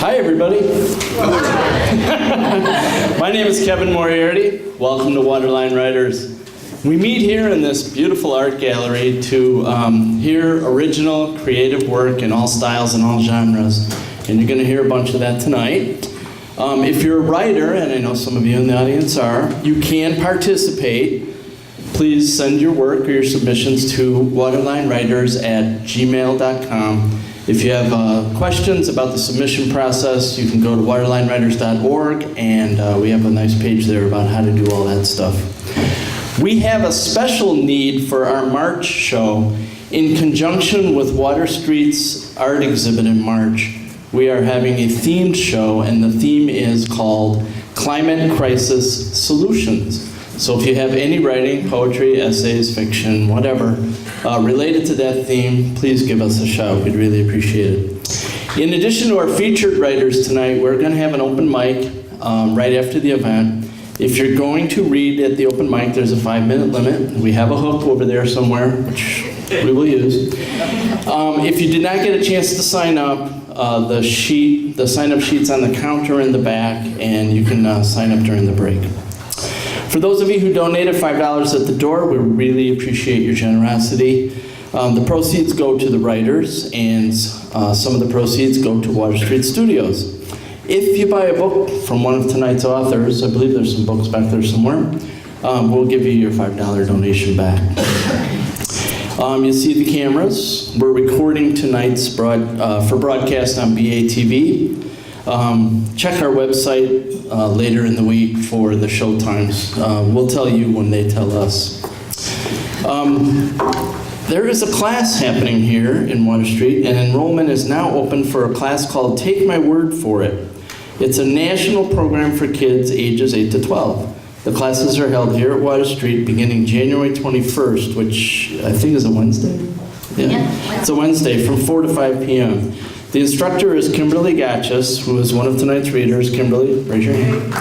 Hi, everybody. My name is Kevin Moriarty. Welcome to Waterline Writers. We meet here in this beautiful art gallery to hear original, creative work in all styles and all genres. And you're going to hear a bunch of that tonight. If you're a writer, and I know some of you in the audience are, you can participate. Please send your work or your submissions to waterlinewriters@gmail.com. If you have questions about the submission process, you can go to waterlinewriters.org, and we have a nice page there about how to do all that stuff. We have a special need for our March show. In conjunction with Water Street's art exhibit in March, we are having a themed show, and the theme is called Climate Crisis Solutions. So if you have any writing, poetry, essays, fiction, whatever, related to that theme, please give us a shout. We'd really appreciate it. In addition to our featured writers tonight, we're going to have an open mic right after the event. If you're going to read at the open mic, there's a 5-minute limit. We have a hook over there somewhere, which we will use. If you did not get a chance to sign up, the sign-up sheet's on the counter in the back, and you can sign up during the break. For those of you who donated $5 at the door, we really appreciate your generosity. The proceeds go to the writers, and some of the proceeds go to Water Street Studios. If you buy a book from one of tonight's authors, I believe there's some books back there somewhere, we'll give you your $5 donation back. You see the cameras. We're recording tonight's for broadcast on BATV. Check our website later in the week for the show times. We'll tell you when they tell us. There is a class happening here in Water Street, and enrollment is now open for a class called Take My Word For It. It's a national program for kids ages 8 to 12. The classes are held here at Water Street beginning January 21st, which I think is a Wednesday? Yeah. It's a Wednesday from 4 to 5 p.m. The instructor is Kimberly Gachis, who is one of tonight's readers. Kimberly, raise your hand.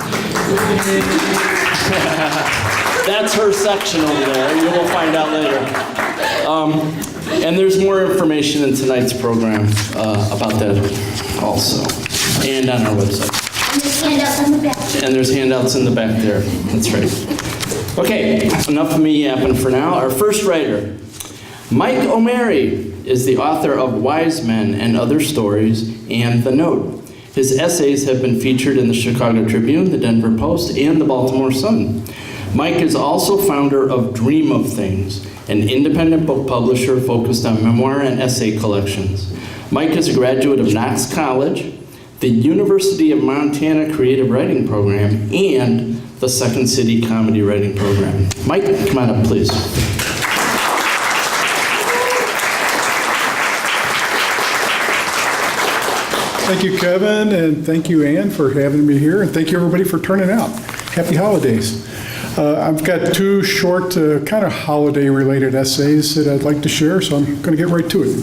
That's her section over there. You will find out later. And there's more information in tonight's program about that also, and on our website. And there's handouts in the back. And there's handouts in the back there. That's right. Okay, enough of me yapping for now. Our first writer, Mike O'Mary, is the author of Wise Men and Other Stories and The Note. His essays have been featured in the Chicago Tribune, the Denver Post, and the Baltimore Sun. Mike is also founder of Dream of Things, an independent book publisher focused on memoir and essay collections. Mike is a graduate of Knox College, the University of Montana Creative Writing Program, and the Second City Comedy Writing Program. Mike, come on up, please. Thank you, Kevin, and thank you, Ann, for having me here, and thank you, everybody, for turning out. Happy holidays. I've got two short, kind of holiday-related essays that I'd like to share, so I'm going to get right to it.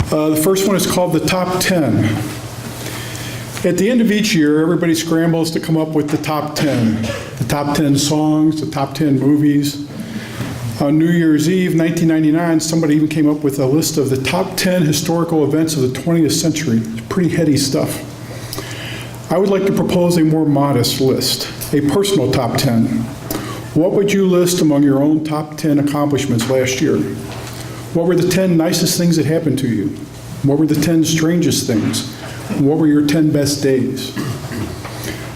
The first one is called The Top 10. At the end of each year, everybody scrambles to come up with the top 10. The top 10 songs, the top 10 movies. On New Year's Eve, 1999, somebody even came up with a list of the top 10 historical events of the 20th century. It's pretty heady stuff. I would like to propose a more modest list, a personal top 10. What would you list among your own top 10 accomplishments last year? What were the 10 nicest things that happened to you? What were the 10 strangest things? What were your 10 best days?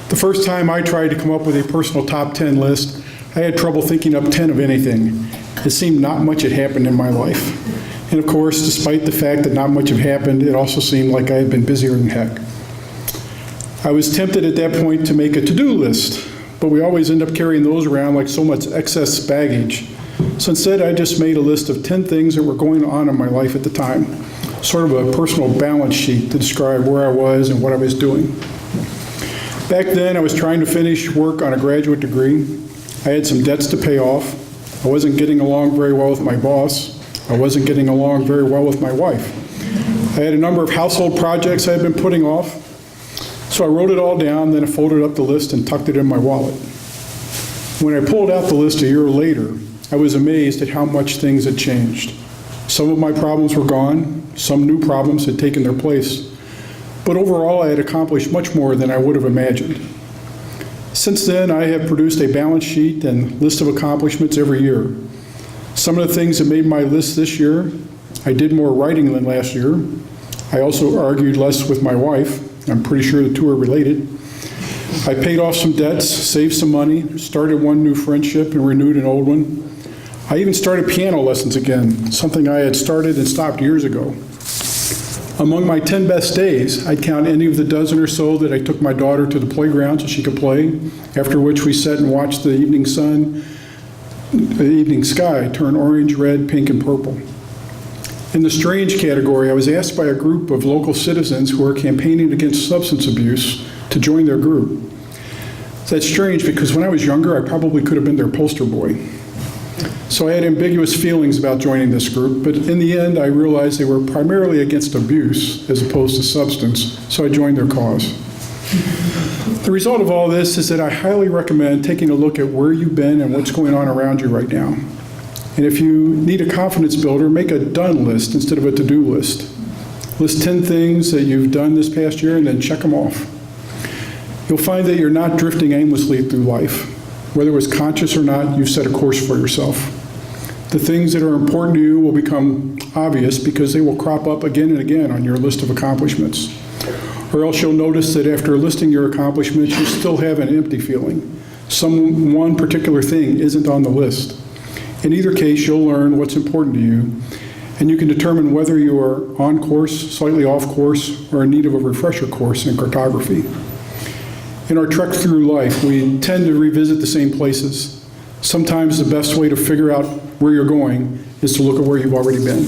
The first time I tried to come up with a personal top 10 list, I had trouble thinking up 10 of anything. It seemed not much had happened in my life. And of course, despite the fact that not much had happened, it also seemed like I had been busier than heck. I was tempted at that point to make a to-do list, but we always end up carrying those around like so much excess baggage. So instead, I just made a list of 10 things that were going on in my life at the time, sort of a personal balance sheet to describe where I was and what I was doing. Back then, I was trying to finish work on a graduate degree. I had some debts to pay off. I wasn't getting along very well with my boss. I wasn't getting along very well with my wife. I had a number of household projects I had been putting off. So I wrote it all down, then I folded up the list and tucked it in my wallet. When I pulled out the list a year later, I was amazed at how much things had changed. Some of my problems were gone, some new problems had taken their place. But overall, I had accomplished much more than I would have imagined. Since then, I have produced a balance sheet and list of accomplishments every year. Some of the things that made my list this year: I did more writing than last year. I also argued less with my wife. I'm pretty sure the two are related. I paid off some debts, saved some money, started one new friendship, and renewed an old one. I even started piano lessons again, something I had started and stopped years ago. Among my 10 best days, I'd count any of the dozen or so that I took my daughter to the playground so she could play, after which we sat and watched the evening sky turn orange, red, pink, and purple. In the strange category, I was asked by a group of local citizens who are campaigning against substance abuse to join their group. That's strange because when I was younger, I probably could have been their poster boy. So I had ambiguous feelings about joining this group, but in the end, I realized they were primarily against abuse as opposed to substance, so I joined their cause. The result of all this is that I highly recommend taking a look at where you've been and what's going on around you right now. And if you need a confidence builder, make a done list instead of a to-do list. List 10 things that you've done this past year and then check them off. You'll find that you're not drifting aimlessly through life. Whether it was conscious or not, you've set a course for yourself. The things that are important to you will become obvious because they will crop up again and again on your list of accomplishments. Or else you'll notice that after listing your accomplishments, you still have an empty feeling. One particular thing isn't on the list. In either case, you'll learn what's important to you, and you can determine whether you are on course, slightly off course, or in need of a refresher course in cartography. In our trek through life, we tend to revisit the same places. Sometimes the best way to figure out where you're going is to look at where you've already been.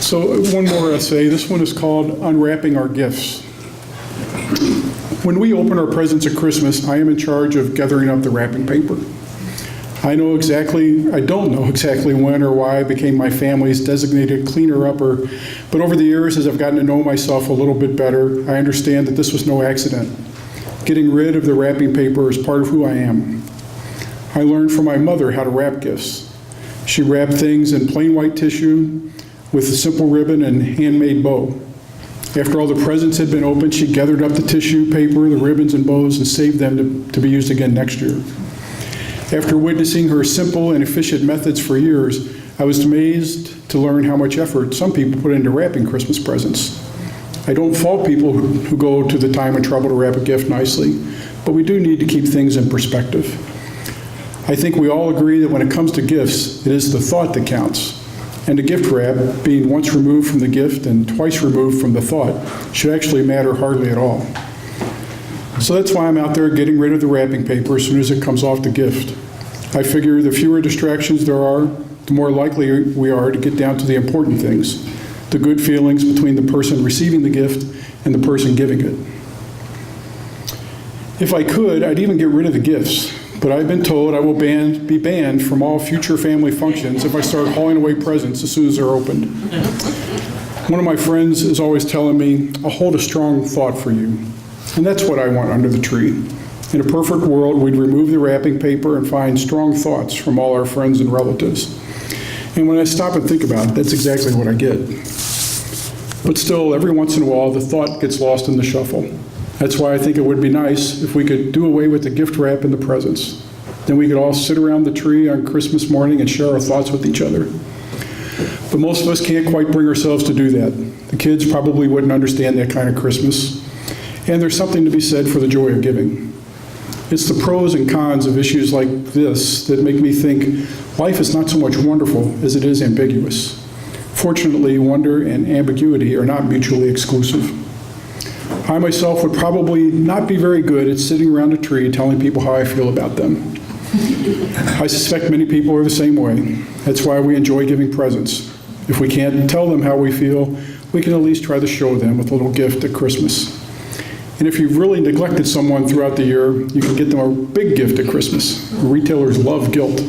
So one more essay. This one is called Unwrapping Our Gifts. When we open our presents at Christmas, I am in charge of gathering up the wrapping paper. I don't know exactly when or why I became my family's designated cleaner-upper, but over the years, as I've gotten to know myself a little bit better, I understand that this was no accident. Getting rid of the wrapping paper is part of who I am. I learned from my mother how to wrap gifts. She wrapped things in plain white tissue with a simple ribbon and handmade bow. After all the presents had been opened, she gathered up the tissue, paper, the ribbons, and bows and saved them to be used again next year. After witnessing her simple and efficient methods for years, I was amazed to learn how much effort some people put into wrapping Christmas presents. I don't fault people who go to the time and trouble to wrap a gift nicely, but we do need to keep things in perspective. I think we all agree that when it comes to gifts, it is the thought that counts. And a gift wrap, being once removed from the gift and twice removed from the thought, should actually matter hardly at all. So that's why I'm out there getting rid of the wrapping paper as soon as it comes off the gift. I figure the fewer distractions there are, the more likely we are to get down to the important things, the good feelings between the person receiving the gift and the person giving it. If I could, I'd even get rid of the gifts, but I've been told I will be banned from all future family functions if I start hauling away presents as soon as they're opened. One of my friends is always telling me, I'll hold a strong thought for you. And that's what I want under the tree. In a perfect world, we'd remove the wrapping paper and find strong thoughts from all our friends and relatives. And when I stop and think about it, that's exactly what I get. But still, every once in a while, the thought gets lost in the shuffle. That's why I think it would be nice if we could do away with the gift wrap and the presents. Then we could all sit around the tree on Christmas morning and share our thoughts with each other. But most of us can't quite bring ourselves to do that. The kids probably wouldn't understand that kind of Christmas. And there's something to be said for the joy of giving. It's the pros and cons of issues like this that make me think life is not so much wonderful as it is ambiguous. Fortunately, wonder and ambiguity are not mutually exclusive. I myself would probably not be very good at sitting around a tree telling people how I feel about them. I suspect many people are the same way. That's why we enjoy giving presents. If we can't tell them how we feel, we can at least try to show them with a little gift at Christmas. And if you've really neglected someone throughout the year, you can get them a big gift at Christmas. Retailers love guilt.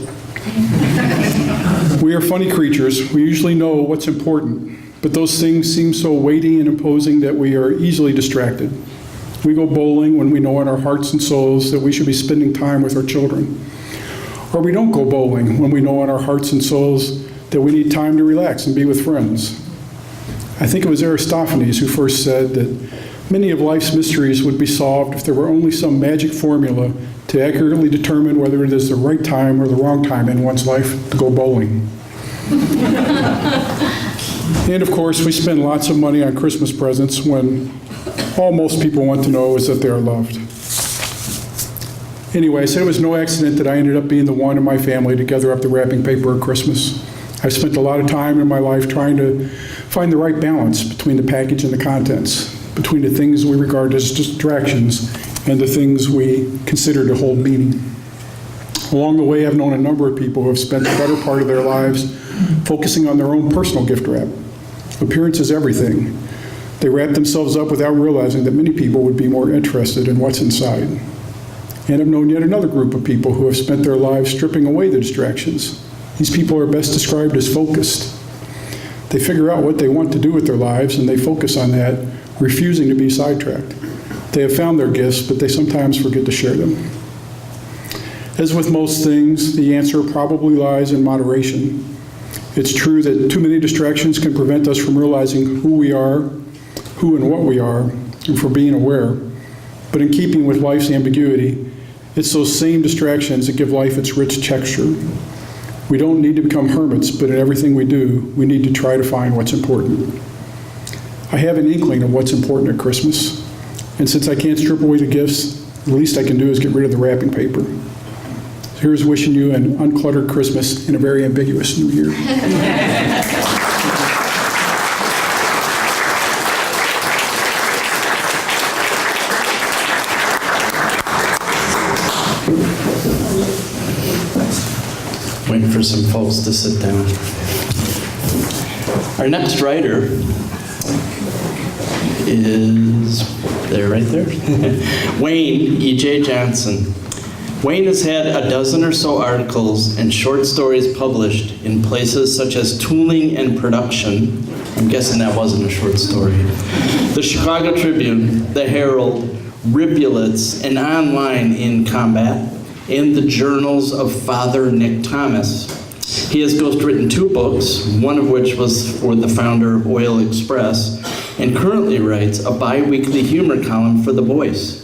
We are funny creatures. We usually know what's important, but those things seem so weighty and imposing that we are easily distracted. We go bowling when we know in our hearts and souls that we should be spending time with our children. Or we don't go bowling when we know in our hearts and souls that we need time to relax and be with friends. I think it was Aristophanes who first said that many of life's mysteries would be solved if there were only some magic formula to accurately determine whether it is the right time or the wrong time in one's life to go bowling. And of course, we spend lots of money on Christmas presents when all most people want to know is that they are loved. Anyway, I said it was no accident that I ended up being the one in my family to gather up the wrapping paper at Christmas. I've spent a lot of time in my life trying to find the right balance between the package and the contents, between the things we regard as distractions and the things we consider to hold meaning. Along the way, I've known a number of people who have spent the better part of their lives focusing on their own personal gift wrap. Appearance is everything. They wrap themselves up without realizing that many people would be more interested in what's inside. And I've known yet another group of people who have spent their lives stripping away the distractions. These people are best described as focused. They figure out what they want to do with their lives, and they focus on that, refusing to be sidetracked. They have found their gifts, but they sometimes forget to share them. As with most things, the answer probably lies in moderation. It's true that too many distractions can prevent us from realizing who we are, who and what we are, and for being aware. But in keeping with life's ambiguity, it's those same distractions that give life its rich texture. We don't need to become hermits, but in everything we do, we need to try to find what's important. I have an inkling of what's important at Christmas, and since I can't strip away the gifts, the least I can do is get rid of the wrapping paper. So here's wishing you an uncluttered Christmas and a very ambiguous New Year. Waiting for some folks to sit down. Our next writer is, there, right there, Wayne E.J. Johnson. Wayne has had a dozen or so articles and short stories published in places such as Tooling and Production. I'm guessing that wasn't a short story. The Chicago Tribune, the Herald, Rivulets, and online in Combat, and the journals of Father Nick Thomas. He has ghostwritten 2 books, one of which was for the founder of Oil Express, and currently writes a bi-weekly humor column for The Voice.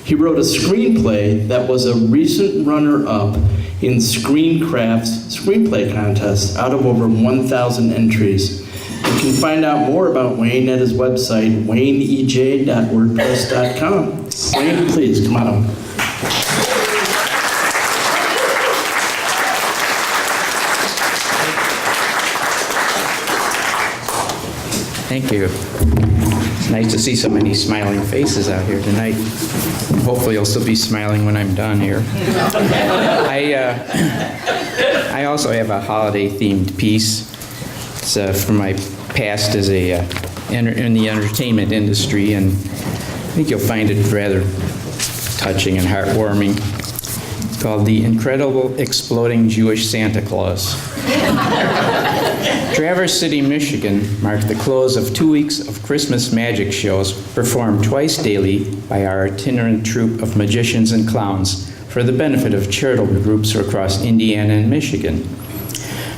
He wrote a screenplay that was a recent runner-up in Screencraft's screenplay contest out of over 1,000 entries. You can find out more about Wayne at his website, wayneej.wordpress.com. Wayne, please, come on up. Thank you. It's nice to see so many smiling faces out here tonight. Hopefully you'll still be smiling when I'm done here. I also have a holiday-themed piece. It's from my past as in the entertainment industry, and I think you'll find it rather touching and heartwarming. It's called The Incredible Exploding Jewish Santa Claus. Traverse City, Michigan marked the close of 2 weeks of Christmas magic shows performed twice daily by our itinerant troupe of magicians and clowns for the benefit of charitable groups across Indiana and Michigan.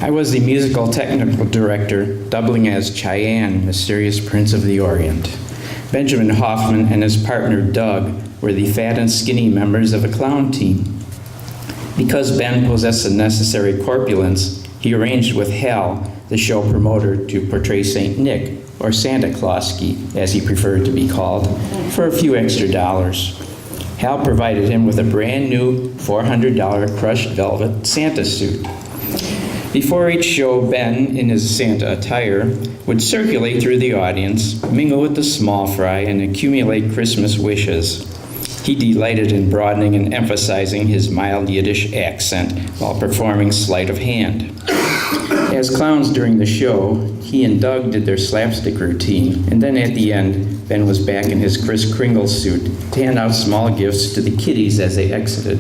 I was the musical technical director, doubling as Cheyenne, Mysterious Prince of the Orient. Benjamin Hoffman and his partner Doug were the fat and skinny members of a clown team. Because Ben possessed the necessary corpulence, he arranged with Hal, the show promoter, to portray St. Nick, or Santa Clauski, as he preferred to be called, for a few extra dollars. Hal provided him with a brand new $400 crushed velvet Santa suit. Before each show, Ben, in his Santa attire, would circulate through the audience, mingle with the small fry, and accumulate Christmas wishes. He delighted in broadening and emphasizing his mild Yiddish accent while performing sleight of hand. As clowns during the show, he and Doug did their slapstick routine, and then at the end, Ben was back in his Kris Kringle suit to hand out small gifts to the kiddies as they exited.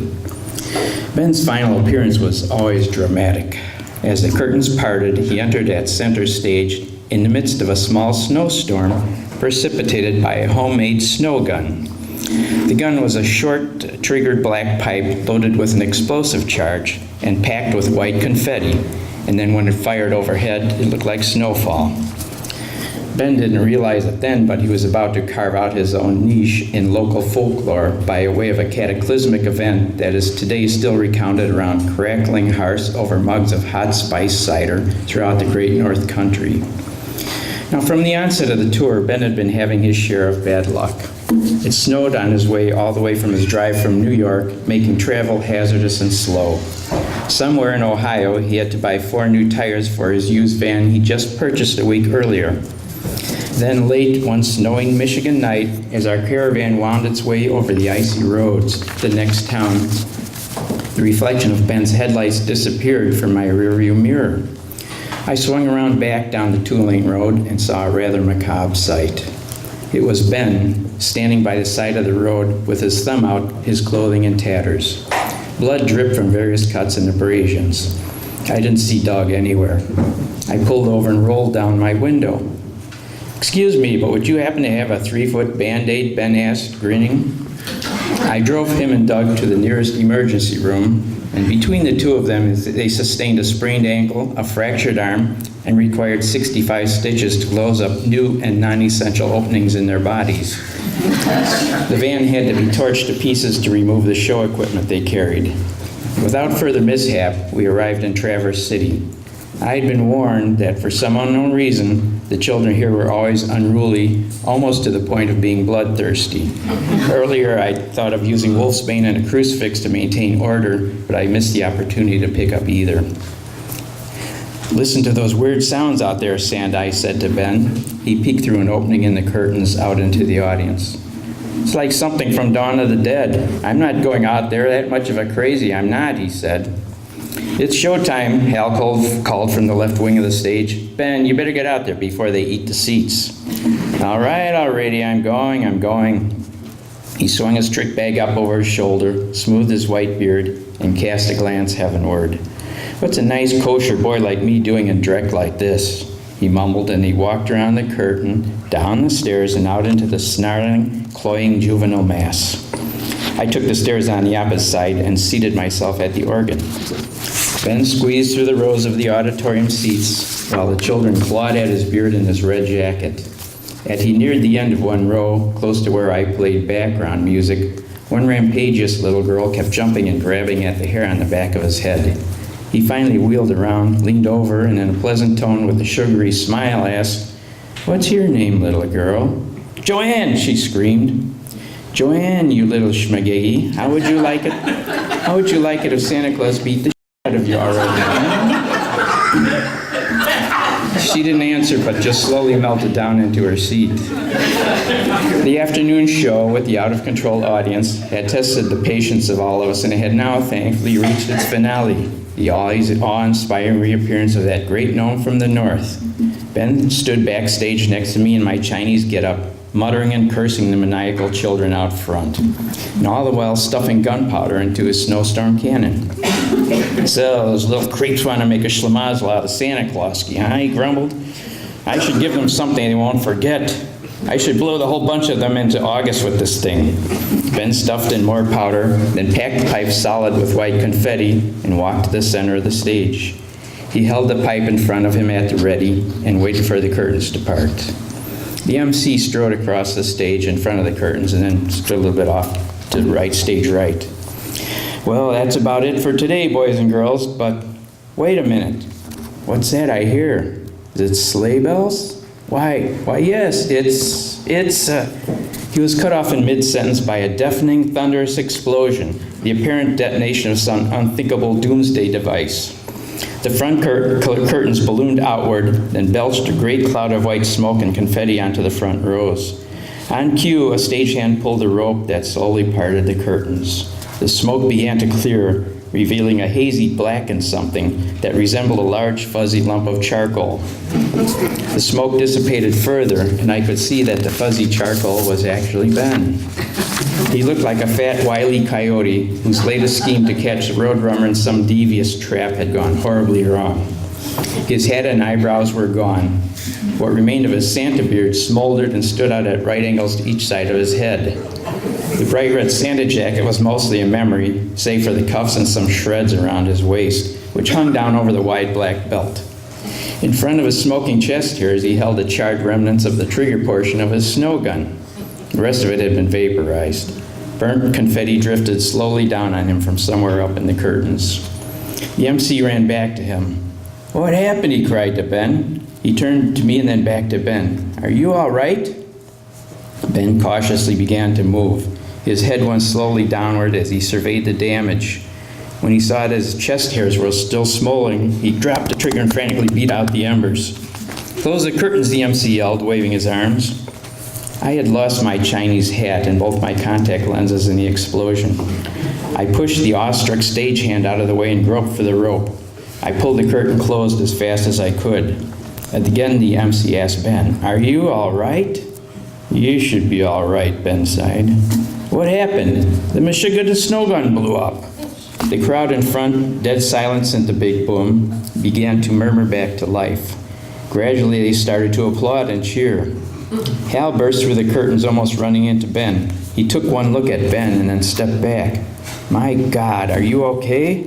Ben's final appearance was always dramatic. As the curtains parted, he entered at center stage in the midst of a small snowstorm precipitated by a homemade snow gun. The gun was a short, triggered black pipe loaded with an explosive charge and packed with white confetti, and then when it fired overhead, it looked like snowfall. Ben didn't realize it then, but he was about to carve out his own niche in local folklore by way of a cataclysmic event that is today still recounted around crackling hearths over mugs of hot spice cider throughout the great North Country. Now, from the onset of the tour, Ben had been having his share of bad luck. It snowed on his way all the way from his drive from New York, making travel hazardous and slow. Somewhere in Ohio, he had to buy 4 new tires for his used van he just purchased a week earlier. Then late one snowing Michigan night, as our caravan wound its way over the icy roads to the next town, the reflection of Ben's headlights disappeared from my rearview mirror. I swung around back down the 2-lane road and saw a rather macabre sight. It was Ben, standing by the side of the road with his thumb out, his clothing in tatters. Blood dripped from various cuts and abrasions. I didn't see Doug anywhere. I pulled over and rolled down my window. "Excuse me, but would you happen to have a 3-foot Band-Aid?" Ben asked, grinning. I drove him and Doug to the nearest emergency room, and between the two of them, they sustained a sprained ankle, a fractured arm, and required 65 stitches to close up new and non-essential openings in their bodies. The van had to be torched to pieces to remove the show equipment they carried. Without further mishap, we arrived in Traverse City. I had been warned that for some unknown reason, the children here were always unruly, almost to the point of being bloodthirsty. Earlier, I thought of using wolfsbane and a crucifix to maintain order, but I missed the opportunity to pick up either. "Listen to those weird sounds out there," Sandai said to Ben. He peeked through an opening in the curtains out into the audience. "It's like something from Dawn of the Dead. I'm not going out there that much of a crazy, I'm not," he said. "It's showtime," Hal called from the left wing of the stage. "Ben, you better get out there before they eat the seats." All right, already, I'm going. He swung his trick bag up over his shoulder, smoothed his white beard, and cast a glance heavenward. "What's a nice kosher boy like me doing in Drek like this?" He mumbled, and he walked around the curtain, down the stairs, and out into the snarling, cloying juvenile mass. I took the stairs on the opposite side and seated myself at the organ. Ben squeezed through the rows of the auditorium seats while the children clawed at his beard and his red jacket. As he neared the end of one row, close to where I played background music, one rampageous little girl kept jumping and grabbing at the hair on the back of his head. He finally wheeled around, leaned over, and in a pleasant tone with a sugary smile asked, "What's your name, little girl?" "Joanne," she screamed. "Joanne, you little schmagegi, how would you like it if Santa Claus beat the out of you already?" She didn't answer, but just slowly melted down into her seat. The afternoon show with the out-of-control audience had tested the patience of all of us, and it had now thankfully reached its finale, the always awe-inspiring reappearance of that great gnome from the north. Ben stood backstage next to me in my Chinese getup, muttering and cursing the maniacal children out front, and all the while stuffing gunpowder into his snowstorm cannon. "So, those little creeps want to make a schlemazel out of Santa Clauski, huh?" he grumbled. "I should give them something they won't forget. I should blow the whole bunch of them into August with this thing." Ben stuffed in more powder, then packed the pipe solid with white confetti and walked to the center of the stage. He held the pipe in front of him at the ready and waited for the curtains to part. The MC strode across the stage in front of the curtains and then stood a little bit off to the right, stage right. "Well, that's about it for today, boys and girls, but wait a minute. What's that I hear? Is it sleigh bells? Why, yes, it's. He was cut off in mid-sentence by a deafening, thunderous explosion, the apparent detonation of some unthinkable doomsday device. The front curtains ballooned outward, then belched a great cloud of white smoke and confetti onto the front rows. On cue, a stagehand pulled the rope that slowly parted the curtains. The smoke began to clear, revealing a hazy blackened something that resembled a large fuzzy lump of charcoal. The smoke dissipated further, and I could see that the fuzzy charcoal was actually Ben. He looked like a fat, wily coyote whose latest scheme to catch the roadrunner in some devious trap had gone horribly wrong. His head and eyebrows were gone. What remained of his Santa beard smoldered and stood out at right angles to each side of his head. The bright red Santa jacket was mostly a memory, save for the cuffs and some shreds around his waist, which hung down over the wide black belt. In front of his smoking chest hairs, he held the charred remnants of the trigger portion of his snow gun. The rest of it had been vaporized. Burnt confetti drifted slowly down on him from somewhere up in the curtains. The MC ran back to him. "What happened?" he cried to Ben. He turned to me and then back to Ben. "Are you all right?" Ben cautiously began to move. His head went slowly downward as he surveyed the damage. When he saw that his chest hairs were still smoldering, he dropped the trigger and frantically beat out the embers. "Close the curtains," the MC yelled, waving his arms. I had lost my Chinese hat and both my contact lenses in the explosion. I pushed the awestruck stagehand out of the way and groped for the rope. I pulled the curtain closed as fast as I could. Again, the MC asked Ben, "Are you all right?" "You should be all right," Ben sighed. "What happened?" "The Michigan snow gun blew up." The crowd in front, dead silence in the big boom, began to murmur back to life. Gradually, they started to applaud and cheer. Hal burst through the curtains, almost running into Ben. He took one look at Ben and then stepped back. "My God, are you okay?"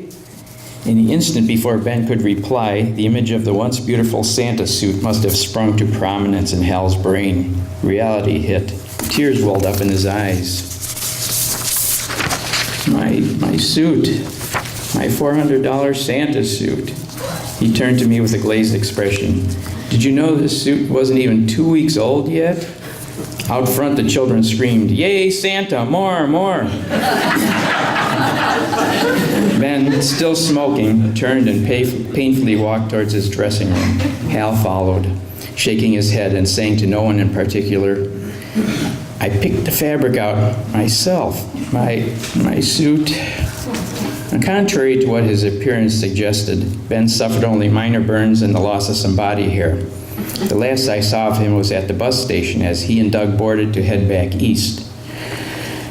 In the instant before Ben could reply, the image of the once beautiful Santa suit must have sprung to prominence in Hal's brain. Reality hit. Tears welled up in his eyes. My suit. My $400 Santa suit. He turned to me with a glazed expression. "Did you know this suit wasn't even 2 weeks old yet?" Out front, the children screamed, "Yay, Santa, more, more." Ben, still smoking, turned and painfully walked towards his dressing room. Hal followed, shaking his head and saying to no one in particular, "I picked the fabric out myself. My suit." And contrary to what his appearance suggested, Ben suffered only minor burns and the loss of some body hair. The last I saw of him was at the bus station as he and Doug boarded to head back east.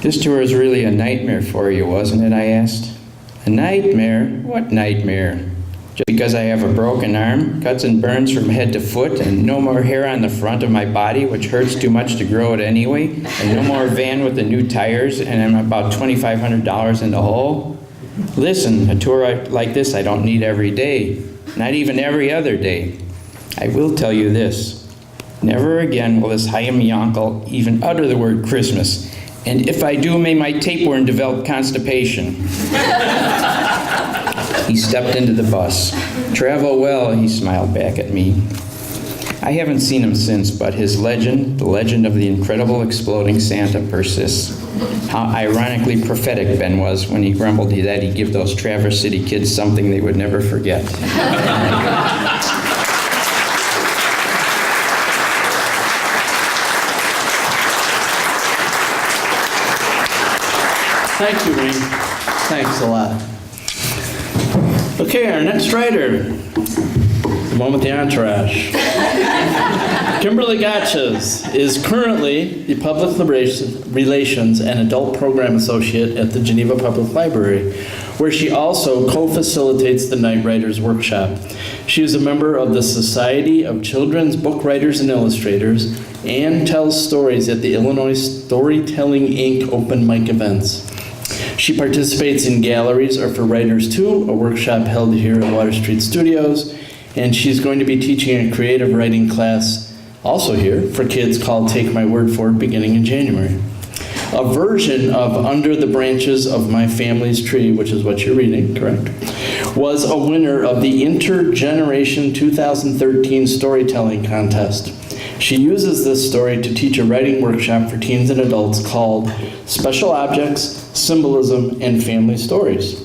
"This tour is really a nightmare for you, wasn't it?" I asked. "A nightmare? What nightmare? Just because I have a broken arm, cuts and burns from head to foot, and no more hair on the front of my body, which hurts too much to grow it anyway, and no more van with the new tires, and I'm about $2,500 in the hole? Listen, a tour like this I don't need every day, not even every other day. I will tell you this, never again will this Chaim Yankel even utter the word Christmas, and if I do, may my tapeworm develop constipation." He stepped into the bus. "Travel well," he smiled back at me. I haven't seen him since, but his legend, the legend of the incredible exploding Santa, persists. How ironically prophetic Ben was when he grumbled that he'd give those Traverse City kids something they would never forget. Thank you, Wayne. Thanks a lot. Okay, our next writer, the one with the entourage. Kimberly Gotches is currently the Public Relations and Adult Program Associate at the Geneva Public Library, where she also co-facilitates the Night Writers Workshop. She is a member of the Society of Children's Book Writers and Illustrators and tells stories at the Illinois Storytelling Inc. open mic events. She participates in Galleries Are for Writers Too, a workshop held here at Water Street Studios, and she's going to be teaching a creative writing class also here for kids called Take My Word For It beginning in January. A version of Under the Branches of My Family's Tree, which is what you're reading, correct, was a winner of the Intergeneration 2013 Storytelling Contest. She uses this story to teach a writing workshop for teens and adults called Special Objects, Symbolism, and Family Stories.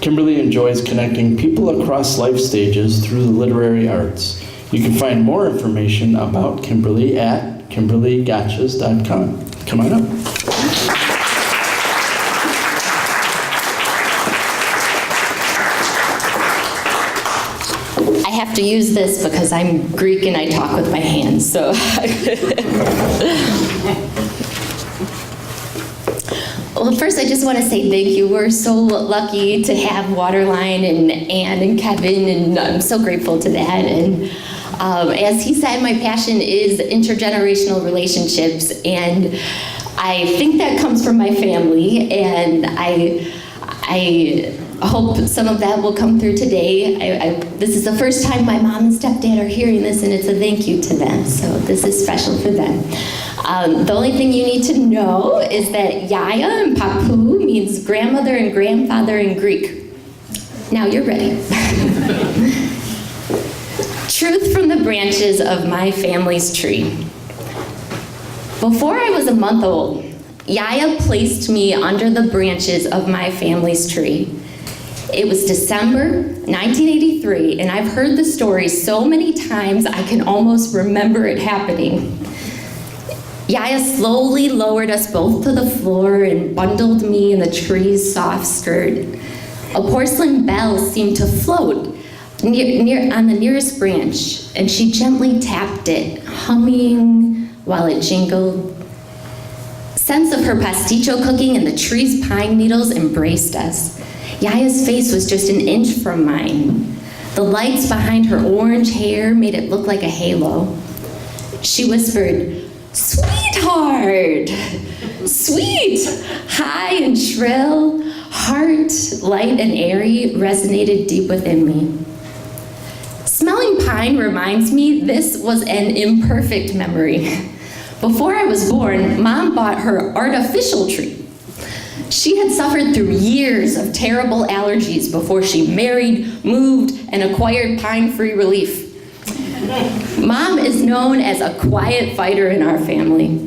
Kimberly enjoys connecting people across life stages through the literary arts. You can find more information about Kimberly at kimberlygotches.com. Come on up. I have to use this because I'm Greek and I talk with my hands, so. Well, first I just want to say thank you. We're so lucky to have Waterline and Ann and Kevin, and I'm so grateful to that. And as he said, my passion is intergenerational relationships, and I think that comes from my family, and I hope some of that will come through today. I This is the first time my mom and stepdad are hearing this, and it's a thank you to them, so this is special for them. The only thing you need to know is that Yaya and Papu means grandmother and grandfather in Greek. Now you're ready. Truth from the branches of my family's tree. Before I was a month old, Yaya placed me under the branches of my family's tree. It was December 1983, and I've heard the story so many times I can almost remember it happening. Yaya slowly lowered us both to the floor and bundled me in the tree's soft skirt. A porcelain bell seemed to float on the nearest branch, and she gently tapped it, humming while it jingled. Scents of her pasticho cooking and the tree's pine needles embraced us. Yaya's face was just an inch from mine. The lights behind her orange hair made it look like a halo. She whispered, "Sweetheart!" Sweet, high and shrill, heart, light and airy, resonated deep within me. Smelling pine reminds me this was an imperfect memory. Before I was born, Mom bought her artificial tree. She had suffered through years of terrible allergies before she married, moved, and acquired pine-free relief. Mom is known as a quiet fighter in our family.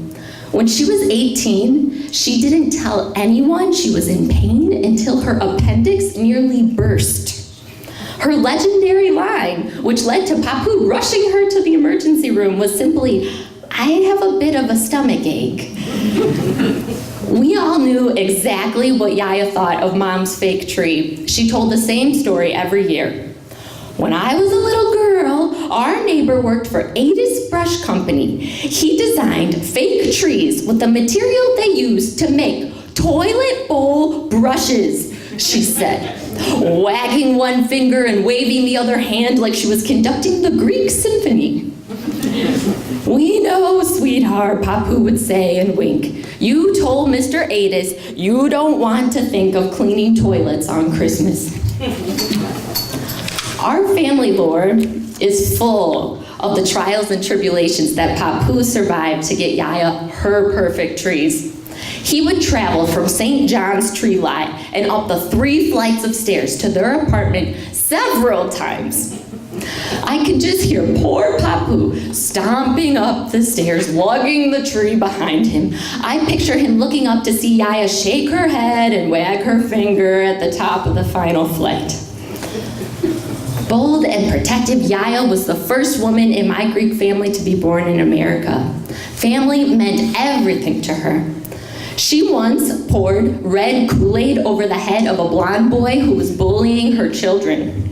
When she was 18, she didn't tell anyone she was in pain until her appendix nearly burst. Her legendary line, which led to Papu rushing her to the emergency room, was simply, "I have a bit of a stomach ache." We all knew exactly what Yaya thought of Mom's fake tree. She told the same story every year. "When I was a little girl, our neighbor worked for Adis Brush Company. He designed fake trees with the material they used to make toilet bowl brushes," she said, wagging one finger and waving the other hand like she was conducting the Greek symphony. "We know, sweetheart," Papu would say and wink. "You told Mr. Adis you don't want to think of cleaning toilets on Christmas." Our family lore is full of the trials and tribulations that Papu survived to get Yaya her perfect trees. He would travel from St. John's Tree Lot and up the 3 flights of stairs to their apartment several times. I could just hear poor Papu stomping up the stairs, lugging the tree behind him. I picture him looking up to see Yaya shake her head and wag her finger at the top of the final flight. Bold and protective, Yaya was the first woman in my Greek family to be born in America. Family meant everything to her. She once poured red Kool-Aid over the head of a blonde boy who was bullying her children.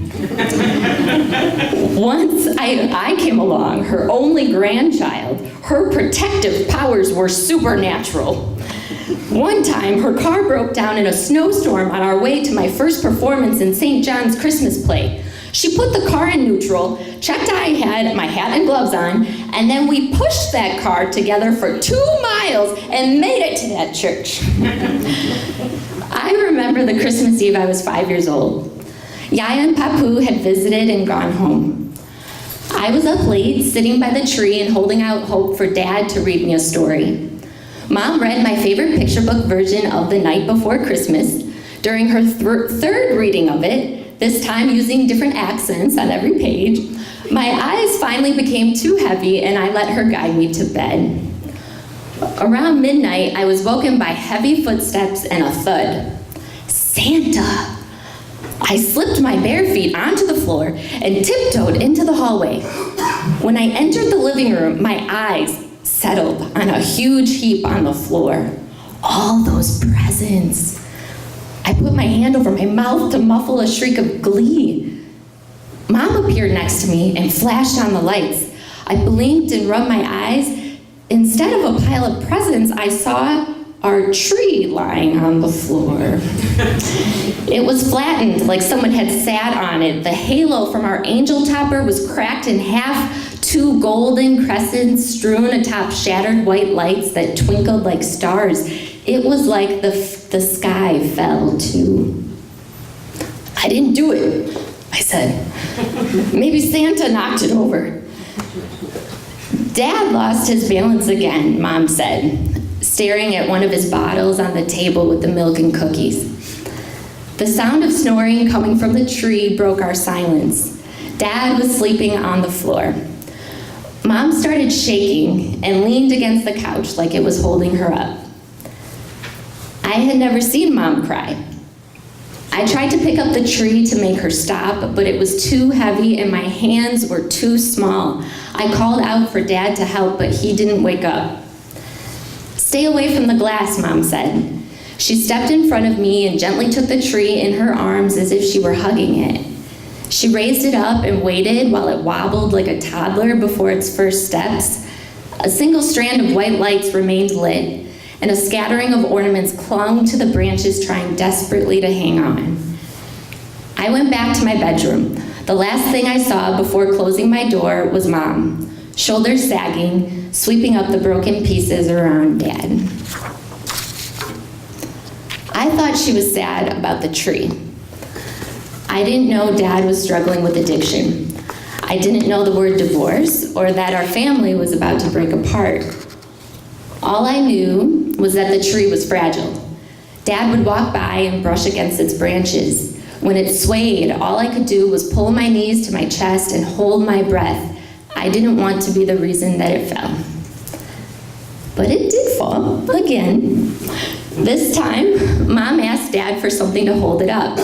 Once I came along, her only grandchild, her protective powers were supernatural. One time, her car broke down in a snowstorm on our way to my first performance in St. John's Christmas play. She put the car in neutral, checked I had my hat and gloves on, and then we pushed that car together for 2 miles and made it to that church. I remember the Christmas Eve I was 5 years old. Yaya and Papu had visited and gone home. I was up late, sitting by the tree and holding out hope for Dad to read me a story. Mom read my favorite picture book version of The Night Before Christmas. During her third reading of it, this time using different accents on every page, my eyes finally became too heavy and I let her guide me to bed. Around midnight, I was woken by heavy footsteps and a thud. Santa! I slipped my bare feet onto the floor and tiptoed into the hallway. When I entered the living room, my eyes settled on a huge heap on the floor. All those presents. I put my hand over my mouth to muffle a shriek of glee. Mom appeared next to me and flashed on the lights. I blinked and rubbed my eyes. Instead of a pile of presents, I saw our tree lying on the floor. It was flattened like someone had sat on it. The halo from our angel topper was cracked in half, 2 golden crescents strewn atop shattered white lights that twinkled like stars. It was like the sky fell too. I didn't do it. I said. Maybe Santa knocked it over. Dad lost his balance again, Mom said, staring at one of his bottles on the table with the milk and cookies. The sound of snoring coming from the tree broke our silence. Dad was sleeping on the floor. Mom started shaking and leaned against the couch like it was holding her up. I had never seen Mom cry. I tried to pick up the tree to make her stop, but it was too heavy and my hands were too small. I called out for Dad to help, but he didn't wake up. Stay away from the glass, Mom said. She stepped in front of me and gently took the tree in her arms as if she were hugging it. She raised it up and waited while it wobbled like a toddler before its first steps. A single strand of white lights remained lit, and a scattering of ornaments clung to the branches, trying desperately to hang on. I went back to my bedroom. The last thing I saw before closing my door was Mom, shoulders sagging, sweeping up the broken pieces around Dad. I thought she was sad about the tree. I didn't know Dad was struggling with addiction. I didn't know the word divorce or that our family was about to break apart. All I knew was that the tree was fragile. Dad would walk by and brush against its branches. When it swayed, all I could do was pull my knees to my chest and hold my breath. I didn't want to be the reason that it fell. But it did fall, again. This time, Mom asked Dad for something to hold it up.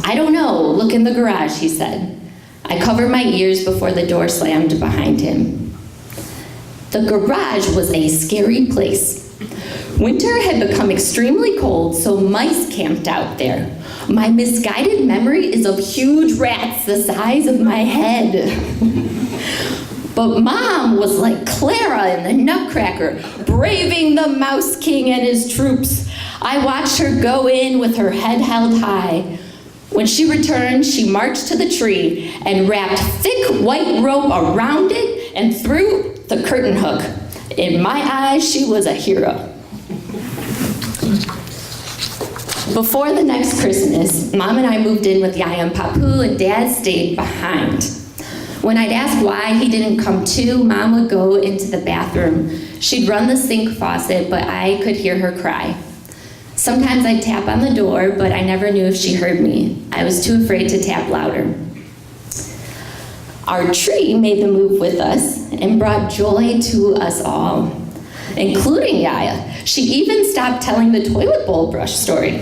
I don't know, look in the garage, he said. I covered my ears before the door slammed behind him. The garage was a scary place. Winter had become extremely cold, so mice camped out there. My misguided memory is of huge rats the size of my head. But Mom was like Clara in the Nutcracker, braving the Mouse King and his troops. I watched her go in with her head held high. When she returned, she marched to the tree and wrapped thick white rope around it and through the curtain hook. In my eyes, she was a hero. Before the next Christmas, Mom and I moved in with Yaya and Papu, and Dad stayed behind. When I'd ask why he didn't come too, Mom would go into the bathroom. She'd run the sink faucet, but I could hear her cry. Sometimes I'd tap on the door, but I never knew if she heard me. I was too afraid to tap louder. Our tree made the move with us and brought joy to us all, including Yaya. She even stopped telling the toilet bowl brush story.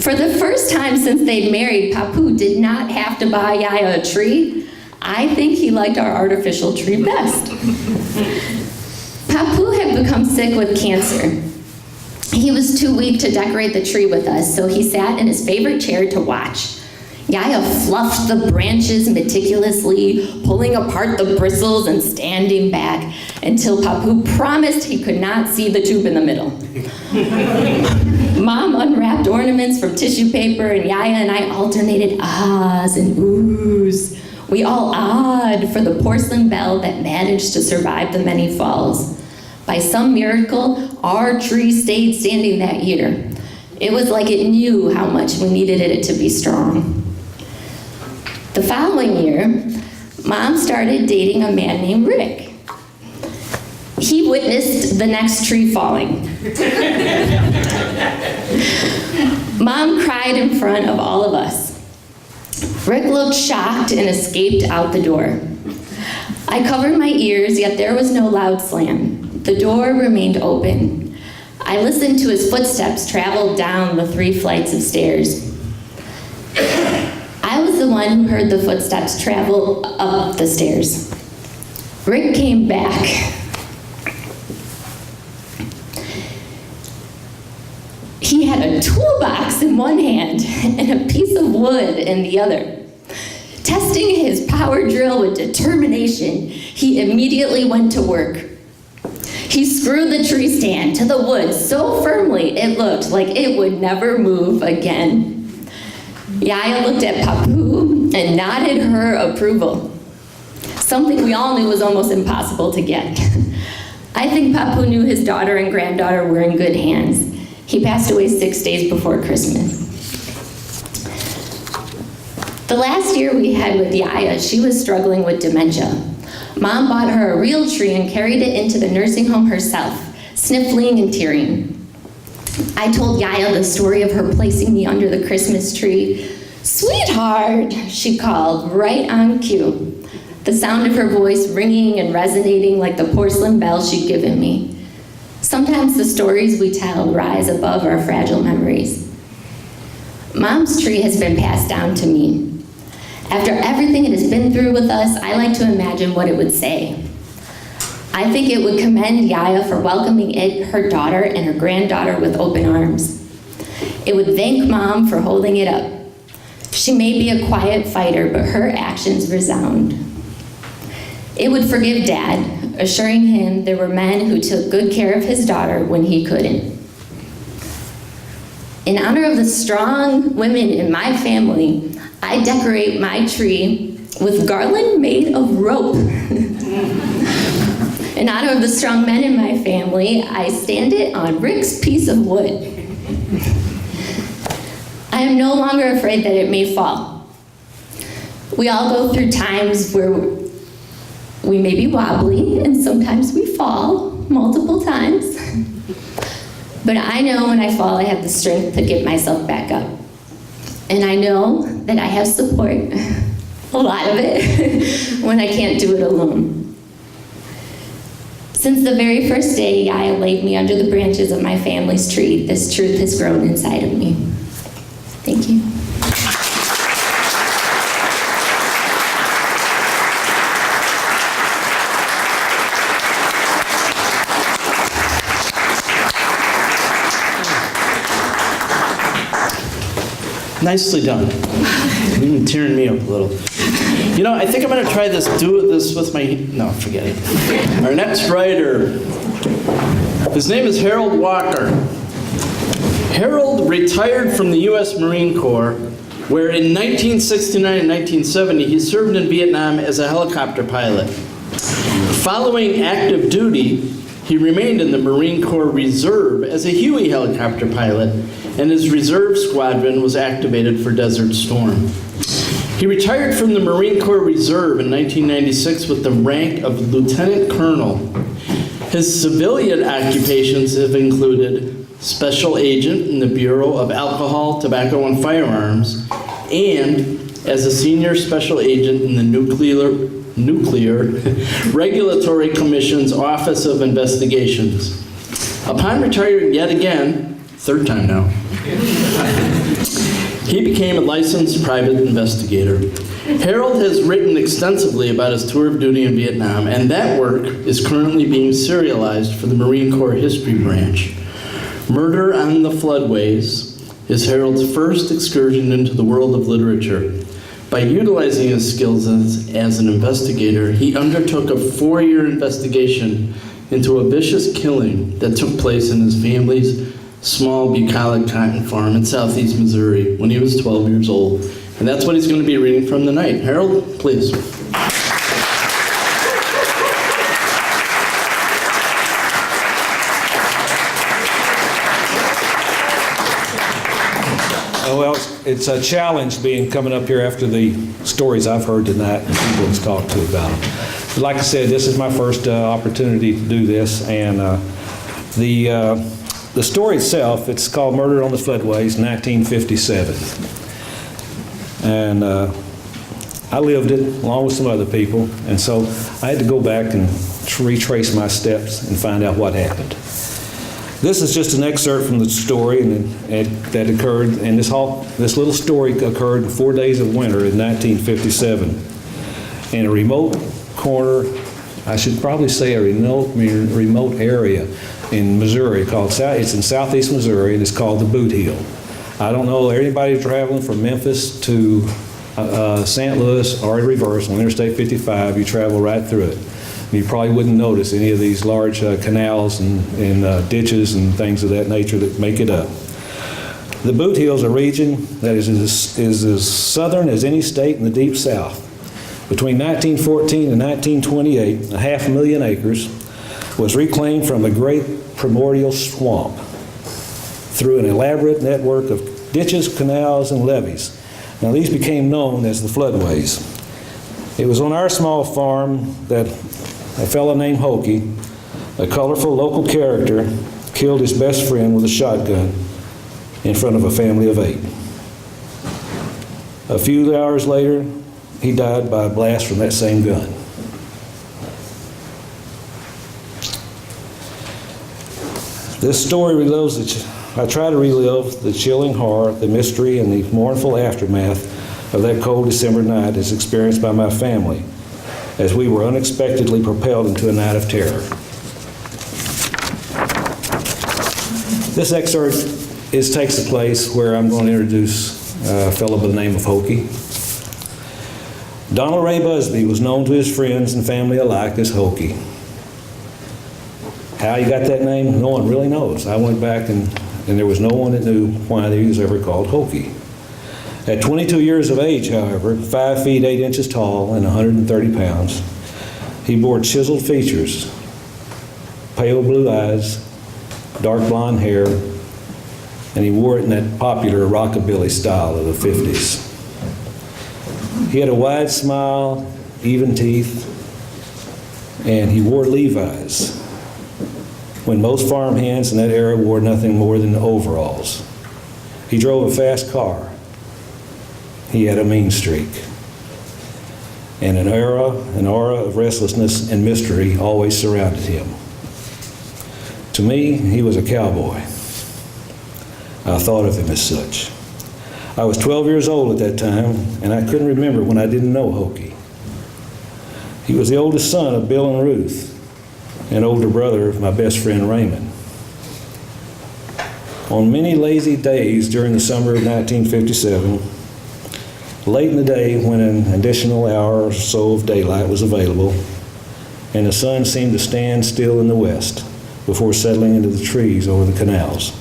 For the first time since they'd married, Papu did not have to buy Yaya a tree. I think he liked our artificial tree best. Papu had become sick with cancer. He was too weak to decorate the tree with us, so he sat in his favorite chair to watch. Yaya fluffed the branches meticulously, pulling apart the bristles and standing back until Papu promised he could not see the tube in the middle. Mom unwrapped ornaments from tissue paper, and Yaya and I alternated ahs and oohs. We all awed for the porcelain bell that managed to survive the many falls. By some miracle, our tree stayed standing that year. It was like it knew how much we needed it to be strong. The following year, Mom started dating a man named Rick. He witnessed the next tree falling. Mom cried in front of all of us. Rick looked shocked and escaped out the door. I covered my ears, yet there was no loud slam. The door remained open. I listened to his footsteps travel down the 3 flights of stairs. I was the one who heard the footsteps travel up the stairs. Rick came back. He had a toolbox in one hand and a piece of wood in the other. Testing his power drill with determination, he immediately went to work. He screwed the tree stand to the wood so firmly it looked like it would never move again. Yaya looked at Papu and nodded her approval, something we all knew was almost impossible to get. I think Papu knew his daughter and granddaughter were in good hands. He passed away 6 days before Christmas. The last year we had with Yaya, she was struggling with dementia. Mom bought her a real tree and carried it into the nursing home herself, sniffling and tearing. I told Yaya the story of her placing me under the Christmas tree. "Sweetheart," she called, right on cue. The sound of her voice ringing and resonating like the porcelain bell she'd given me. Sometimes the stories we tell rise above our fragile memories. Mom's tree has been passed down to me. After everything it has been through with us, I like to imagine what it would say. I think it would commend Yaya for welcoming it, her daughter, and her granddaughter with open arms. It would thank Mom for holding it up. She may be a quiet fighter, but her actions resound. It would forgive Dad, assuring him there were men who took good care of his daughter when he couldn't. In honor of the strong women in my family, I decorate my tree with garland made of rope. In honor of the strong men in my family, I stand it on Rick's piece of wood. I am no longer afraid that it may fall. We all go through times where we may be wobbly, and sometimes we fall multiple times. But I know when I fall, I have the strength to get myself back up. And I know that I have support, a lot of it, when I can't do it alone. Since the very first day Yaya laid me under the branches of my family's tree, this truth has grown inside of me. Thank you. Nicely done. Even tearing me up a little. You know, I think I'm going to try this, do this with my, no, forget it. Our next writer, his name is Harold Walker. Harold retired from the U.S. Marine Corps, where in 1969 and 1970, he served in Vietnam as a helicopter pilot. Following active duty, he remained in the Marine Corps Reserve as a Huey helicopter pilot, and his reserve squadron was activated for Desert Storm. He retired from the Marine Corps Reserve in 1996 with the rank of Lieutenant Colonel. His civilian occupations have included Special Agent in the Bureau of Alcohol, Tobacco, and Firearms, and as a Senior Special Agent in the Nuclear Regulatory Commission's Office of Investigations. Upon retiring yet again, third time now, he became a licensed private investigator. Harold has written extensively about his tour of duty in Vietnam, and that work is currently being serialized for the Marine Corps History Branch. Murder on the Floodways is Harold's first excursion into the world of literature. By utilizing his skills as an investigator, he undertook a 4-year investigation into a vicious killing that took place in his family's small bucolic cotton farm in southeast Missouri when he was 12 years old. And that's what he's going to be reading from tonight. Harold, please. Well, it's a challenge coming up here after the stories I've heard tonight and people have talked to about them. But like I said, this is my first opportunity to do this, and the story itself, it's called Murder on the Floodways, 1957. And I lived it along with some other people, and so I had to go back and retrace my steps and find out what happened. This is just an excerpt from the story that occurred, and this little story occurred in 4 days of winter in 1957 in a remote corner, I should probably say a remote area in Missouri it's in southeast Missouri, and it's called the Boot Heel. I don't know anybody traveling from Memphis to St. Louis or in reverse on Interstate 55, you travel right through it. You probably wouldn't notice any of these large canals and ditches and things of that nature that make it up. The Boot Heel is a region that is as southern as any state in the Deep South. Between 1914 and 1928, 500,000 acres was reclaimed from a great primordial swamp through an elaborate network of ditches, canals, and levees. Now, these became known as the floodways. It was on our small farm that a fellow named Hokey, a colorful local character, killed his best friend with a shotgun in front of a family of 8. A few hours later, he died by a blast from that same gun. This story I try to relive the chilling horror, the mystery, and the mournful aftermath of that cold December night as experienced by my family as we were unexpectedly propelled into a night of terror. This excerpt takes the place where I'm going to introduce a fellow by the name of Hokey. Donald Ray Busby was known to his friends and family alike as Hokey. How he got that name, no one really knows. I went back and there was no one that knew why he was ever called Hokey. At 22 years of age, however, 5 feet 8 inches tall and 130 pounds, he bore chiseled features, pale blue eyes, dark blonde hair, and he wore it in that popular rockabilly style of the 50s. He had a wide smile, even teeth, and he wore Levi's, when most farm hands in that era wore nothing more than overalls. He drove a fast car. He had a mean streak. And an aura of restlessness and mystery always surrounded him. To me, he was a cowboy. I thought of him as such. I was 12 years old at that time, and I couldn't remember when I didn't know Hokey. He was the oldest son of Bill and Ruth, and older brother of my best friend Raymond. On many lazy days during the summer of 1957, late in the day when an additional hour or so of daylight was available, and the sun seemed to stand still in the west before settling into the trees over the canals,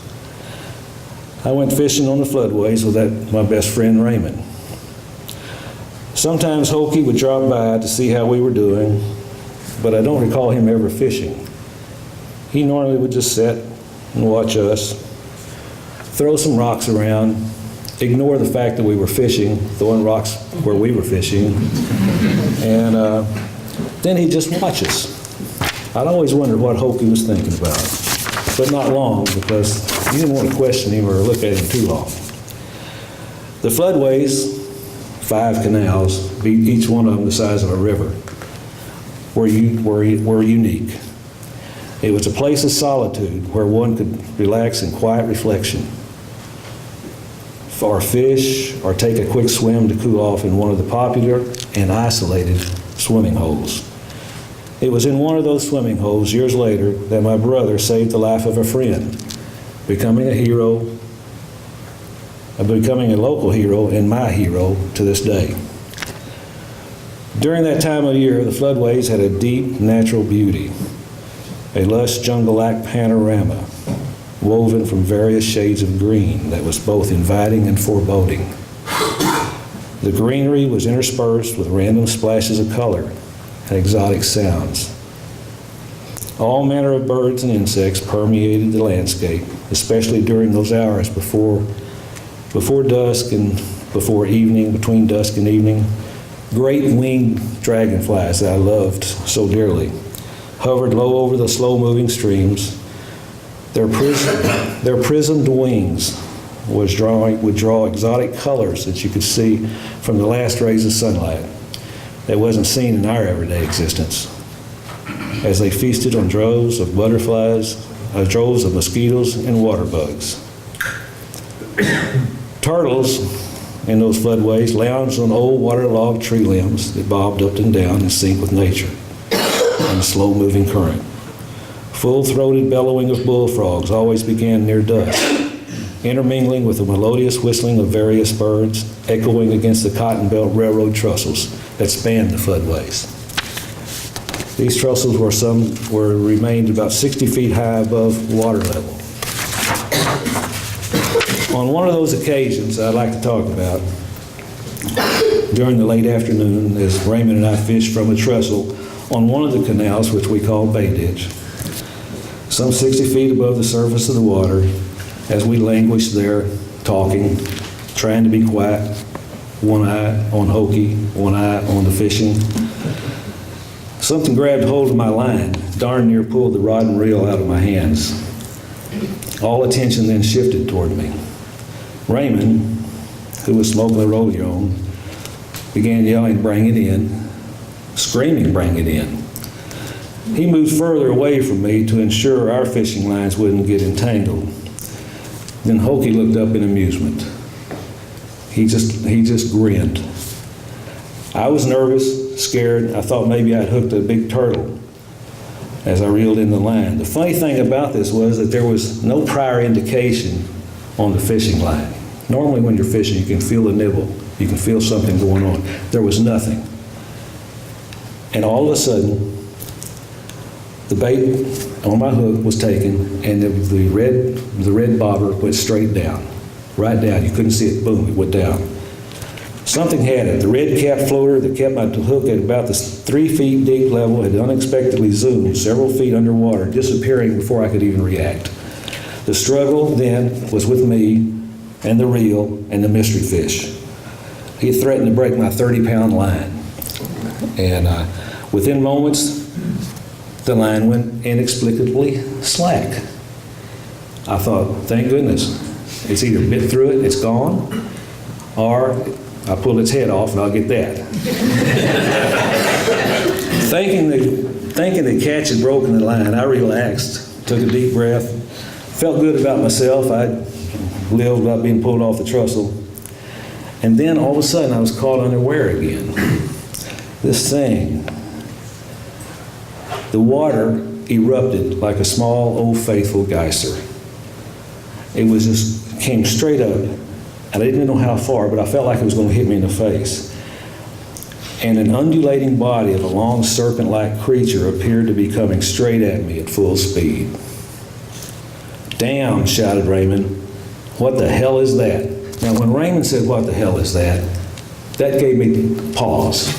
I went fishing on the floodways with my best friend Raymond. Sometimes Hokey would drop by to see how we were doing, but I don't recall him ever fishing. He normally would just sit and watch us, throw some rocks around, ignore the fact that we were fishing, throwing rocks where we were fishing, and then he'd just watch us. I'd always wondered what Hokey was thinking about, but not long, because you didn't want to question him or look at him too long. The floodways, 5 canals, each one of them the size of a river, were unique. It was a place of solitude where one could relax in quiet reflection, or fish, or take a quick swim to cool off in one of the popular and isolated swimming holes. It was in one of those swimming holes years later that my brother saved the life of a friend, becoming a hero, becoming a local hero and my hero to this day. During that time of year, the floodways had a deep natural beauty, a lush jungle-like panorama woven from various shades of green that was both inviting and foreboding. The greenery was interspersed with random splashes of color and exotic sounds. All manner of birds and insects permeated the landscape, especially during those hours before dusk and before evening, between dusk and evening. Great winged dragonflies that I loved so dearly hovered low over the slow-moving streams. Their prismed wings would draw exotic colors that you could see from the last rays of sunlight that wasn't seen in our everyday existence, as they feasted on droves of butterflies, droves of mosquitoes and water bugs. Turtles in those floodways lounged on old waterlogged tree limbs that bobbed up and down in sync with nature and the slow-moving current. Full-throated bellowing of bullfrogs always began near dusk, intermingling with the melodious whistling of various birds, echoing against the Cotton Belt Railroad trestles that spanned the floodways. These trestles remained about 60 feet high above water level. On one of those occasions I'd like to talk about, during the late afternoon, as Raymond and I fished from a trestle on one of the canals, which we call Bay Ditch, some 60 feet above the surface of the water, as we languished there, talking, trying to be quiet, one eye on Hokey, one eye on the fishing. Something grabbed hold of my line, darn near pulled the rod and reel out of my hands. All attention then shifted toward me. Raymond, who was smoking a rodeo, began yelling, "Bring it in," screaming, "Bring it in." He moved further away from me to ensure our fishing lines wouldn't get entangled. Then Hokey looked up in amusement. He just grinned. I was nervous, scared. I thought maybe I'd hooked a big turtle as I reeled in the line. The funny thing about this was that there was no prior indication on the fishing line. Normally when you're fishing, you can feel a nibble. You can feel something going on. There was nothing. And all of a sudden, the bait on my hook was taken, and the red bobber went straight down, right down. You couldn't see it. Boom, it went down. Something had it. The red cap floater that kept my hook at about the 3 feet deep level had unexpectedly zoomed several feet underwater, disappearing before I could even react. The struggle then was with me and the reel and the mystery fish. He had threatened to break my 30-pound line. And within moments, the line went inexplicably slack. I thought, thank goodness, it's either bit through it, it's gone, or I pull its head off and I'll get that. Thinking the catch had broken the line, I relaxed, took a deep breath, felt good about myself. I'd lived without being pulled off the trestle. And then all of a sudden I was caught unaware again. This thing, the water erupted like a small, old faithful geyser. It was just, came straight up, and I didn't know how far, but I felt like it was going to hit me in the face. And an undulating body of a long serpent-like creature appeared to be coming straight at me at full speed. "Damn," shouted Raymond. "What the hell is that?" Now, when Raymond said, "What the hell is that?" that gave me pause.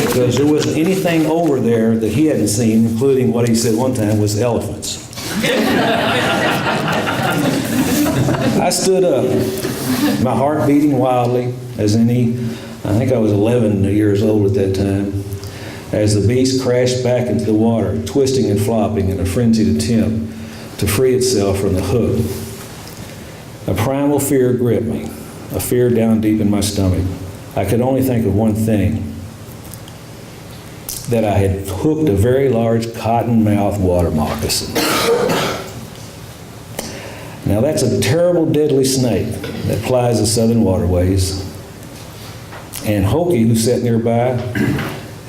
Because there wasn't anything over there that he hadn't seen, including what he said one time was elephants. I stood up, my heart beating wildly, as any, I think I was 11 years old at that time, as the beast crashed back into the water, twisting and flopping in a frenzied attempt to free itself from the hook. A primal fear gripped me, a fear down deep in my stomach. I could only think of one thing, that I had hooked a very large cotton-mouthed water moccasin. Now that's a terrible, deadly snake that plies the southern waterways. And Hokey, who sat nearby,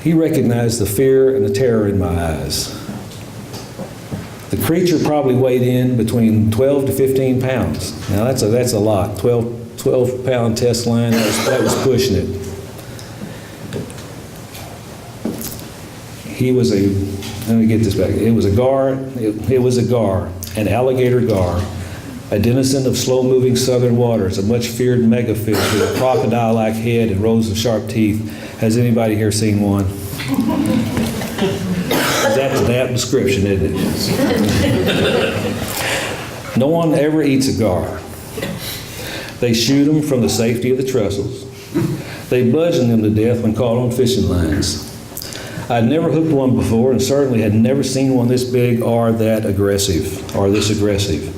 he recognized the fear and the terror in my eyes. The creature probably weighed in between 12 to 15 pounds. Now that's a lot. 12-pound test line, that was pushing it. He was let me get this back. It was a gar, an alligator gar, a denizen of slow-moving southern waters, a much-feared megafish with a crocodile-like head and rows of sharp teeth. Has anybody here seen one? That's an apt description, isn't it? No one ever eats a gar. They shoot them from the safety of the trestles. They bludgeon them to death when caught on fishing lines. I'd never hooked one before and certainly had never seen one this big or this aggressive.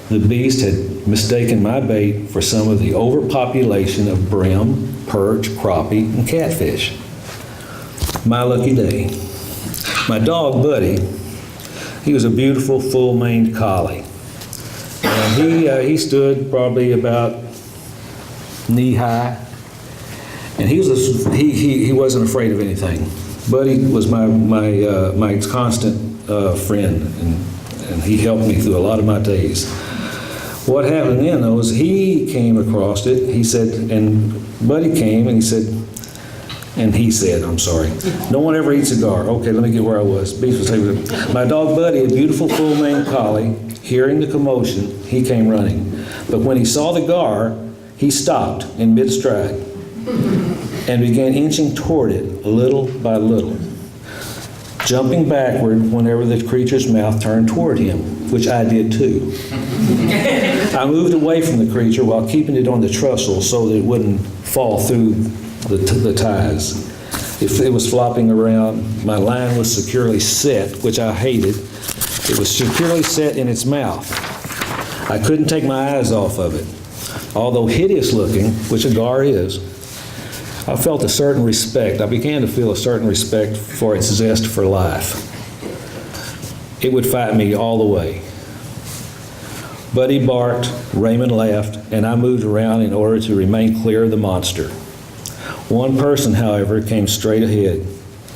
The beast had mistaken my bait for some of the overpopulation of brim, perch, crappie, and catfish. My lucky day. My dog, Buddy, he was a beautiful, full-maned collie. And he stood probably about knee-high, and he wasn't afraid of anything. Buddy was my constant friend, and he helped me through a lot of my days. What happened then, though, is he came across it. He said, and Buddy came, and he said, "No one ever eats a gar." Okay, let me get where I was. Beast was saying, my dog Buddy, a beautiful full-maned collie, hearing the commotion, he came running. But when he saw the gar, he stopped in mid-stride and began inching toward it little by little, jumping backward whenever the creature's mouth turned toward him, which I did too. I moved away from the creature while keeping it on the trestle so that it wouldn't fall through the ties. If it was flopping around, my line was securely set, which I hated. It was securely set in its mouth. I couldn't take my eyes off of it. Although hideous looking, which a gar is, I felt a certain respect. I began to feel a certain respect for its zest for life. It would fight me all the way. Buddy barked, Raymond laughed, and I moved around in order to remain clear of the monster. One person, however, came straight ahead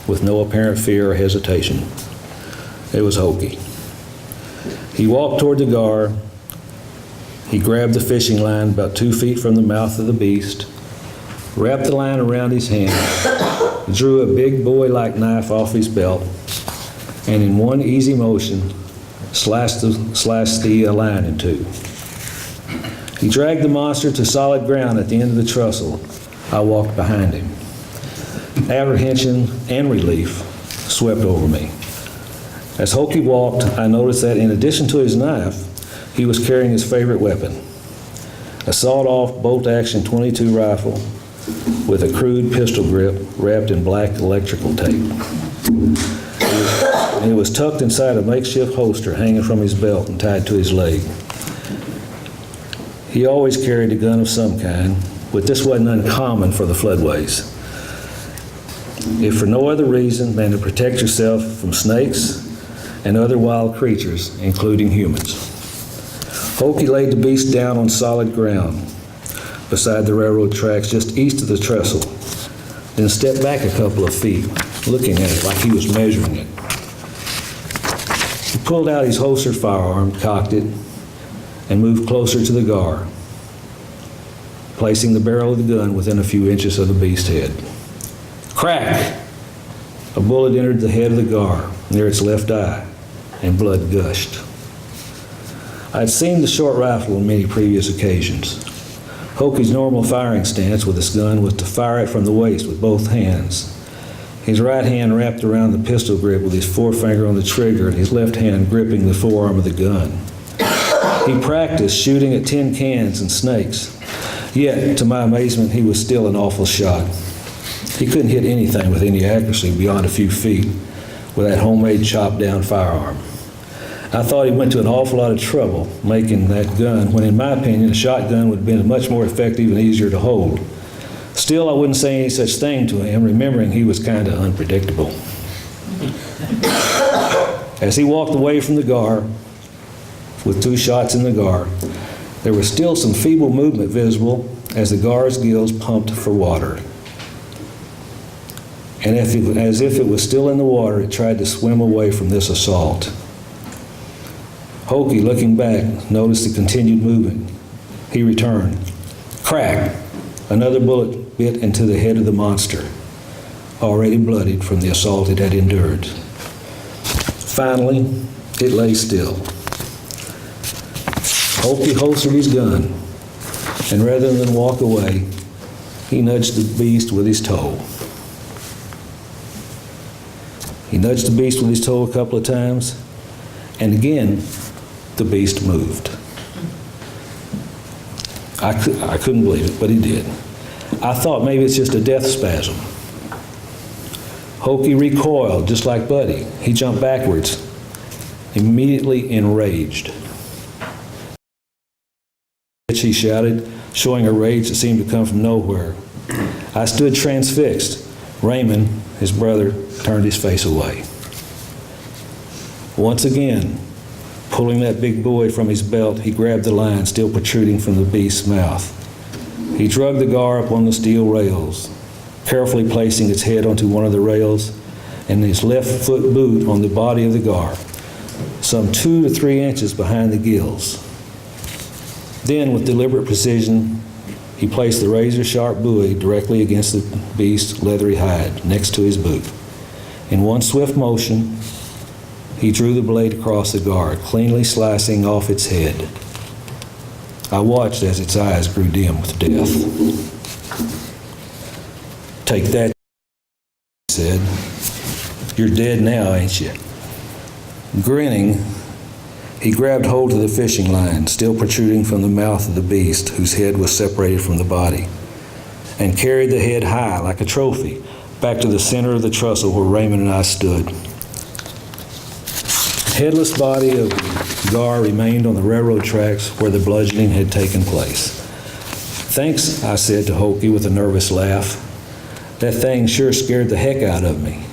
with no apparent fear or hesitation. It was Hokie. He walked toward the gar. He grabbed the fishing line about 2 feet from the mouth of the beast, wrapped the line around his hand, drew a big boy-like knife off his belt, and in one easy motion, slashed the line in two. He dragged the monster to solid ground at the end of the trestle. I walked behind him. Apprehension and relief swept over me. As Hokie walked, I noticed that in addition to his knife, he was carrying his favorite weapon, a sawed-off bolt-action .22 rifle with a crude pistol grip wrapped in black electrical tape. It was tucked inside a makeshift holster hanging from his belt and tied to his leg. He always carried a gun of some kind, but this wasn't uncommon for the floodways. If for no other reason than to protect yourself from snakes and other wild creatures, including humans. Hokie laid the beast down on solid ground beside the railroad tracks just east of the trestle, then stepped back a couple of feet, looking at it like he was measuring it. He pulled out his holstered firearm, cocked it, and moved closer to the gar, placing the barrel of the gun within a few inches of the beast's head. Crack! A bullet entered the head of the gar, near its left eye, and blood gushed. I'd seen the short rifle on many previous occasions. Hokie's normal firing stance with his gun was to fire it from the waist with both hands. His right hand wrapped around the pistol grip with his forefinger on the trigger and his left hand gripping the forearm of the gun. He practiced shooting at tin cans and snakes, yet, to my amazement, he was still an awful shot. He couldn't hit anything with any accuracy beyond a few feet with that homemade chopped-down firearm. I thought he went to an awful lot of trouble making that gun, when in my opinion, a shotgun would have been much more effective and easier to hold. Still, I wouldn't say any such thing to him, remembering he was kind of unpredictable. As he walked away from the gar, with 2 shots in the gar, there was still some feeble movement visible as the gar's gills pumped for water. And as if it was still in the water, it tried to swim away from this assault. Hokie, looking back, noticed the continued movement. He returned. Crack! Another bullet bit into the head of the monster, already bloodied from the assault it had endured. Finally, it lay still. Hokie holstered his gun, and rather than walk away, he nudged the beast with his toe. He nudged the beast with his toe a couple of times, and again, the beast moved. I couldn't believe it, but he did. I thought maybe it's just a death spasm. Hokie recoiled, just like Buddy. He jumped backwards, immediately enraged. He shouted, showing a rage that seemed to come from nowhere. I stood transfixed. Raymond, his brother, turned his face away. Once again, pulling that big boy from his belt, he grabbed the line still protruding from the beast's mouth. He dragged the gar up on the steel rails, carefully placing its head onto one of the rails and his left foot boot on the body of the gar, some 2 to 3 inches behind the gills. Then, with deliberate precision, he placed the razor-sharp buoy directly against the beast's leathery hide, next to his boot. In one swift motion, he drew the blade across the gar, cleanly slicing off its head. I watched as its eyes grew dim with death. Take that, he said. You're dead now, ain't you? Grinning, he grabbed hold of the fishing line, still protruding from the mouth of the beast, whose head was separated from the body. and carried the head high like a trophy back to the center of the trestle where Raymond and I stood. Headless body of Gar remained on the railroad tracks where the bludgeoning had taken place. "Thanks," I said to Hokie with a nervous laugh. "That thing sure scared the heck out of me."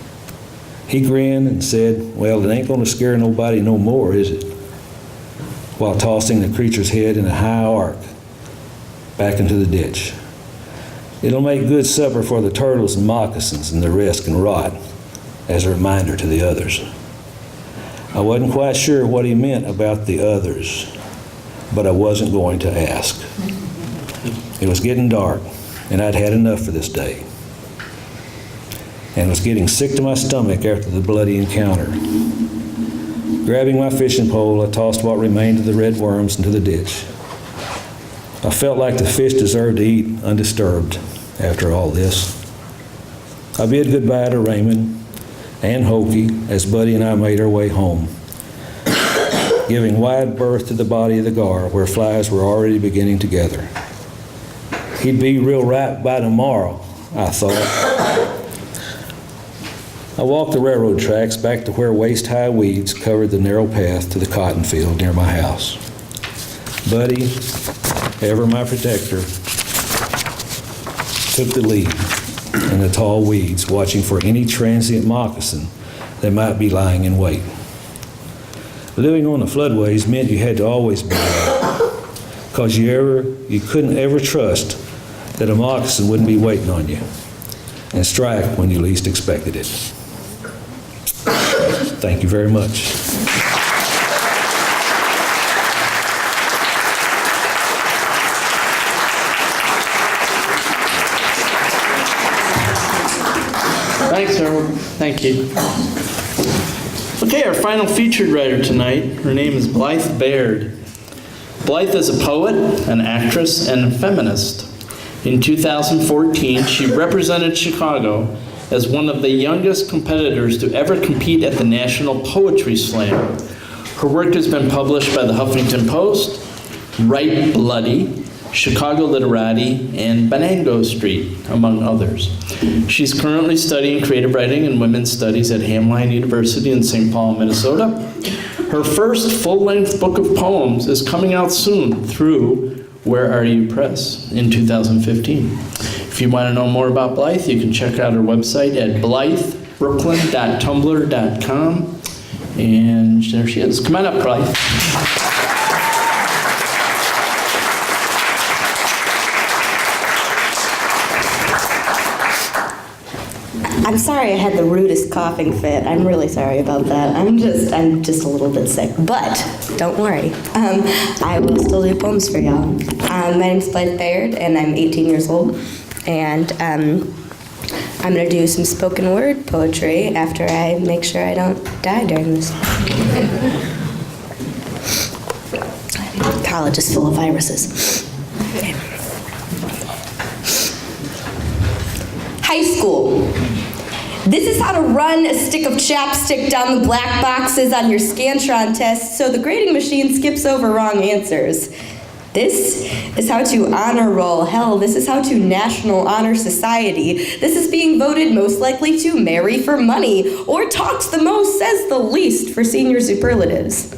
He grinned and said, "Well, it ain't gonna scare nobody no more, is it?" while tossing the creature's head in a high arc back into the ditch. "It'll make good supper for the turtles and moccasins, and the rest can rot," as a reminder to the others. I wasn't quite sure what he meant about the others, but I wasn't going to ask. It was getting dark, and I'd had enough for this day, and was getting sick to my stomach after the bloody encounter. Grabbing my fishing pole, I tossed what remained of the red worms into the ditch. I felt like the fish deserved to eat undisturbed after all this. I bid goodbye to Raymond and Hokie as Buddy and I made our way home, giving wide berth to the body of the Gar where flies were already beginning to gather. He'd be real right by tomorrow, I thought. I walked the railroad tracks back to where waist-high weeds covered the narrow path to the cotton field near my house. Buddy, ever my protector, took the lead in the tall weeds, watching for any transient moccasin that might be lying in wait. Living on the floodways meant you had to always be there, because you couldn't ever trust that a moccasin wouldn't be waiting on you and strike when you least expected it. Thank you very much. Thanks, Harold. Thank you. Okay, our final featured writer tonight, her name is Blythe Baird. Blythe is a poet, an actress, and a feminist. In 2014, she represented Chicago as one of the youngest competitors to ever compete at the National Poetry Slam. Her work has been published by the Huffington Post, Write Bloody, Chicago Literati, and Bonango Street, among others. She's currently studying creative writing and women's studies at Hamline University in St. Paul, Minnesota. Her first full-length book of poems is coming out soon through Where Are You Press in 2015. If you want to know more about Blythe, you can check out her website at blythebrooklyn.tumblr.com. And there she is. Come on up, Blythe. I'm sorry I had the rudest coughing fit. I'm really sorry about that. I'm just a little bit sick, but don't worry. I will still do poems for y'all. My name's Blythe Baird, and I'm 18 years old, and I'm gonna do some spoken word poetry after I make sure I don't die during this. College is full of viruses. Okay. High school. This is how to run a stick of chapstick down the black boxes on your Scantron test so the grading machine skips over wrong answers. This is how to honor roll. Hell, this is how to National Honor Society. This is being voted most likely to marry for money or talks the most, says the least for senior superlatives.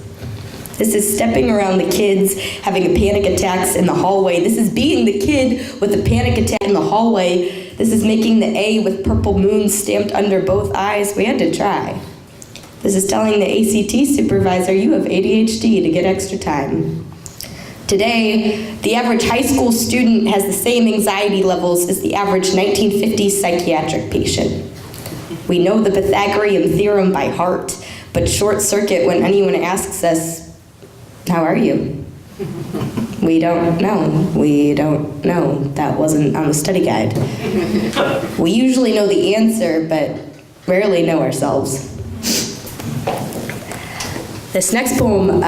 This is stepping around the kids, having panic attacks in the hallway. This is being the kid with a panic attack in the hallway. This is making the A with purple moons stamped under both eyes. We had to try. This is telling the ACT supervisor you have ADHD to get extra time. Today, the average high school student has the same anxiety levels as the average 1950s psychiatric patient. We know the Pythagorean theorem by heart, but short circuit when anyone asks us, "How are you?" We don't know. We don't know. That wasn't on the study guide. We usually know the answer, but rarely know ourselves. This next poem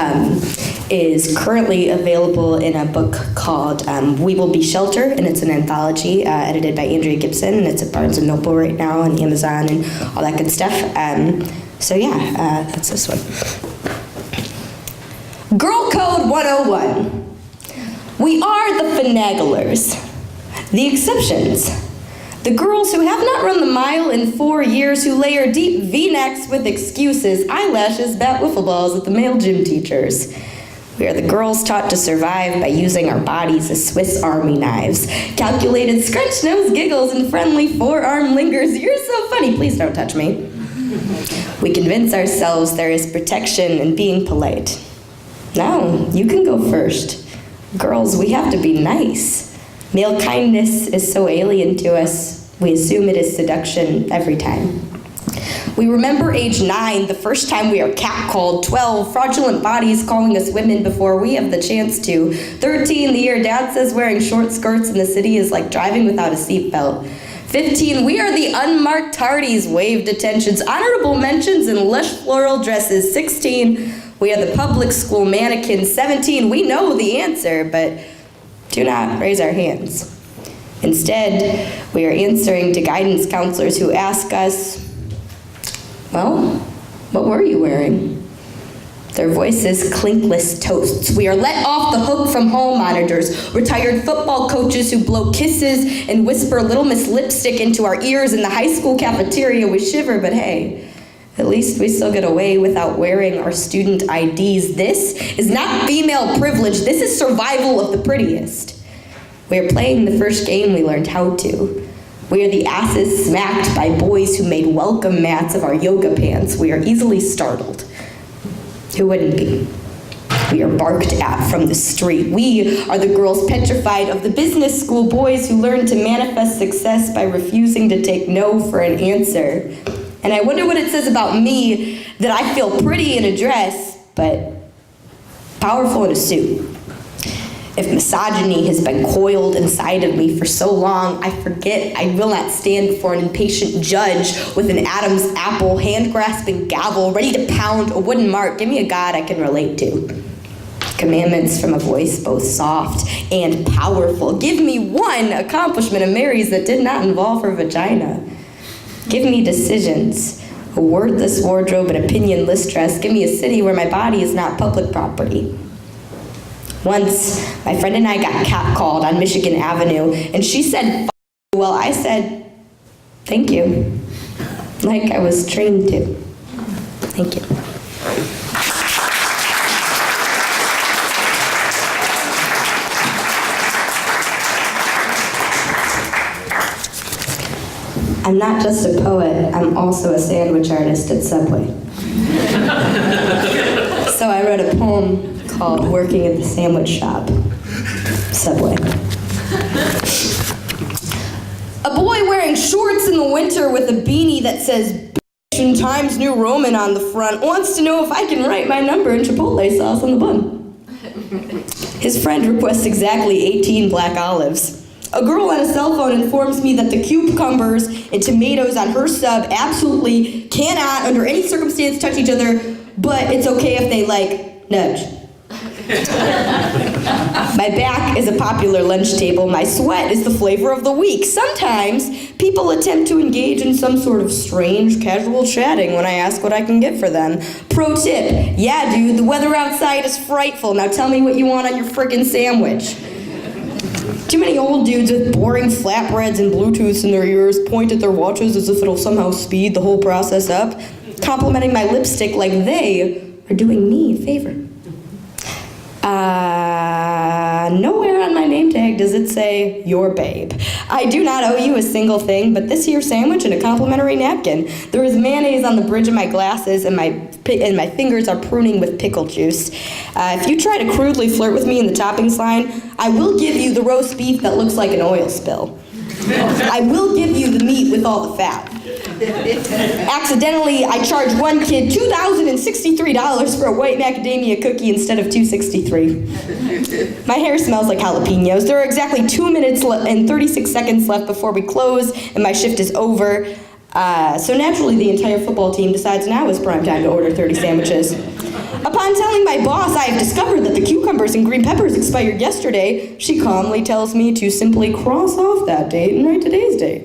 is currently available in a book called We Will Be Shelter, and it's an anthology edited by Andrea Gibson, and it's at Barnes & Noble right now on Amazon and all that good stuff. That's this one. Girl Code 101. We are the finaglers. The exceptions. The girls who have not run the mile in 4 years, who layer deep V-necks with excuses, eyelashes, bat wiffle balls at the male gym teachers. We are the girls taught to survive by using our bodies as Swiss Army knives. Calculated scrunch nose giggles and friendly forearm lingers. You're so funny, please don't touch me. We convince ourselves there is protection in being polite. Now, you can go first. Girls, we have to be nice. Male kindness is so alien to us, we assume it is seduction every time. We remember age 9, the first time we are catcalled. 12, fraudulent bodies calling us women before we have the chance to. 13, the year Dad says wearing short skirts in the city is like driving without a seatbelt. 15, we are the unmarked tardies, waved attentions, honorable mentions, and lush floral dresses. 16, we are the public school mannequins. 17, we know the answer, but do not raise our hands. Instead, we are answering to guidance counselors who ask us, well, what were you wearing? Their voices clinkless toasts. We are let off the hook from hall monitors, retired football coaches who blow kisses and whisper Little Miss Lipstick into our ears in the high school cafeteria. We shiver, but hey, at least we still get away without wearing our student IDs. This is not female privilege. This is survival of the prettiest. We are playing the first game we learned how to. We are the asses smacked by boys who made welcome mats of our yoga pants. We are easily startled. Who wouldn't be? We are barked at from the street. We are the girls petrified of the business school boys who learn to manifest success by refusing to take no for an answer. And I wonder what it says about me that I feel pretty in a dress, but powerful in a suit. If misogyny has been coiled inside of me for so long, I forget I will not stand before an impatient judge with an Adam's apple, hand-grasping gavel, ready to pound a wooden mark. Give me a God I can relate to. Commandments from a voice both soft and powerful. Give me one accomplishment of Mary's that did not involve her vagina. Give me decisions, a wordless wardrobe and opinionless dress. Give me a city where my body is not public property. Once, my friend and I got catcalled on Michigan Avenue, and she said, "F*** you." Well, I said, "Thank you," like I was trained to. Thank you. I'm not just a poet, I'm also a sandwich artist at Subway. So I wrote a poem called Working at the Sandwich Shop, Subway. A boy wearing shorts in the winter with a beanie that says "Bitch" and Times New Roman on the front wants to know if I can write my number in Chipotle sauce on the bun. His friend requests exactly 18 black olives. A girl on a cell phone informs me that the cucumbers and tomatoes on her sub absolutely cannot, under any circumstance, touch each other, but it's okay if they, nudge. My back is a popular lunch table. My sweat is the flavor of the week. Sometimes people attempt to engage in some sort of strange casual chatting when I ask what I can get for them. Pro tip, yeah dude, the weather outside is frightful. Now tell me what you want on your frickin' sandwich. Too many old dudes with boring flatbreads and Bluetooths in their ears point at their watches as if it'll somehow speed the whole process up, complimenting my lipstick like they are doing me a favor. Nowhere on my name tag does it say, "Your babe." I do not owe you a single thing, but this here sandwich and a complimentary napkin. There is mayonnaise on the bridge of my glasses, and my fingers are pruning with pickle juice. If you try to crudely flirt with me in the toppings line, I will give you the roast beef that looks like an oil spill. I will give you the meat with all the fat. Accidentally, I charged one kid $2,063 for a white macadamia cookie instead of $263. My hair smells like jalapenos. There are exactly 2 minutes and 36 seconds left before we close and my shift is over. So naturally, the entire football team decides now is prime time to order 30 sandwiches. Upon telling my boss I have discovered that the cucumbers and green peppers expired yesterday, she calmly tells me to simply cross off that date and write today's date.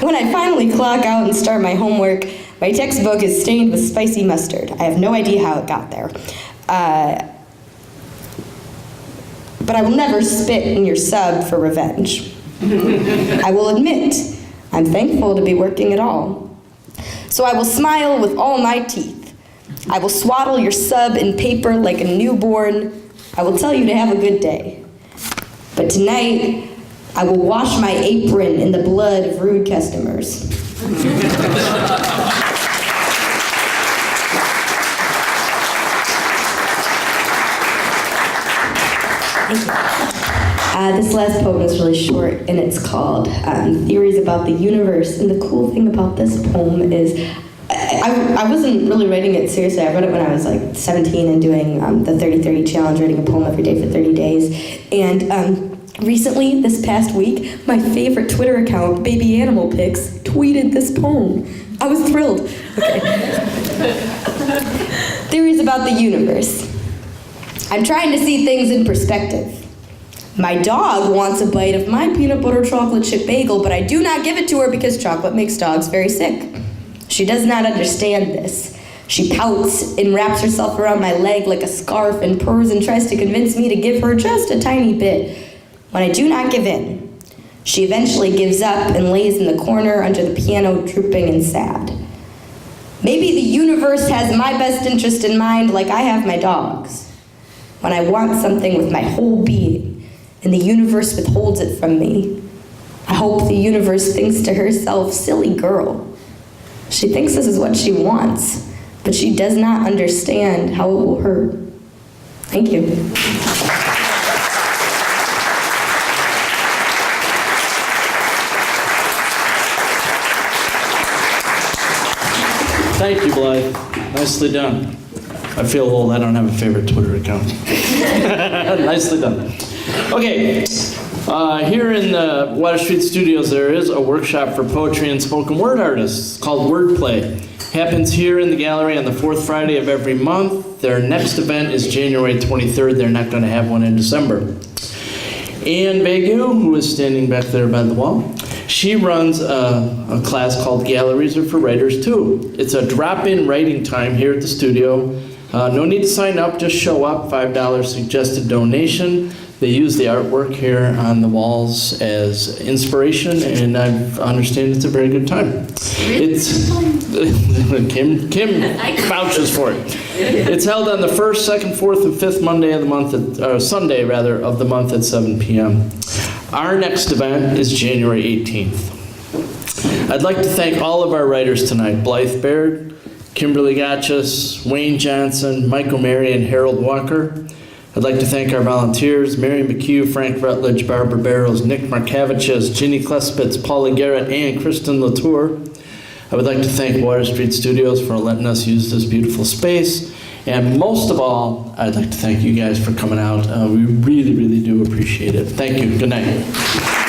When I finally clock out and start my homework, my textbook is stained with spicy mustard. I have no idea how it got there. but I will never spit in your sub for revenge. I will admit, I'm thankful to be working at all. So I will smile with all my teeth. I will swaddle your sub in paper like a newborn. I will tell you to have a good day. But tonight, I will wash my apron in the blood of rude customers. This last poem is really short, and it's called Theories About the Universe. And the cool thing about this poem is I wasn't really writing it seriously. I wrote it when I was like 17 and doing the 30-30 challenge, writing a poem every day for 30 days. And recently, this past week, my favorite Twitter account, Baby Animal Pics, tweeted this poem. I was thrilled. Okay. Theories about the universe. I'm trying to see things in perspective. My dog wants a bite of my peanut butter chocolate chip bagel, but I do not give it to her because chocolate makes dogs very sick. She does not understand this. She pouts and wraps herself around my leg like a scarf and purrs and tries to convince me to give her just a tiny bit. When I do not give in, she eventually gives up and lays in the corner under the piano, drooping and sad. Maybe the universe has my best interest in mind like I have my dog's. When I want something with my whole being, and the universe withholds it from me, I hope the universe thinks to herself, silly girl. She thinks this is what she wants, but she does not understand how it will hurt. Thank you. Thank you, Blythe. Nicely done. I feel old. I don't have a favorite Twitter account. Nicely done. Okay, here in the Water Street Studios, there is a workshop for poetry and spoken word artists called Wordplay. Happens here in the gallery on the fourth Friday of every month. Their next event is January 23rd. They're not going to have one in December. Anne Bagu, who is standing back there by the wall, she runs a class called Galleries Are for Writers Too. It's a drop-in writing time here at the studio. No need to sign up, just show up, $5 suggested donation. They use the artwork here on the walls as inspiration, and I understand it's a very good time. It's Kim vouches for it. It's held on the first, second, fourth, and fifth Monday of the month, Sunday rather, of the month at 7 p.m. Our next event is January 18th. I'd like to thank all of our writers tonight: Blythe Baird, Kimberly Gotchis, Wayne Johnson, Michael Mary, and Harold Walker. I'd like to thank our volunteers: Mary McHugh, Frank Rutledge, Barbara Barrows, Nick Markaviches, Ginny Klespitz, Paula Garrett, and Kristen Latour. I would like to thank Water Street Studios for letting us use this beautiful space. And most of all, I'd like to thank you guys for coming out. We really, really do appreciate it. Thank you. Good night.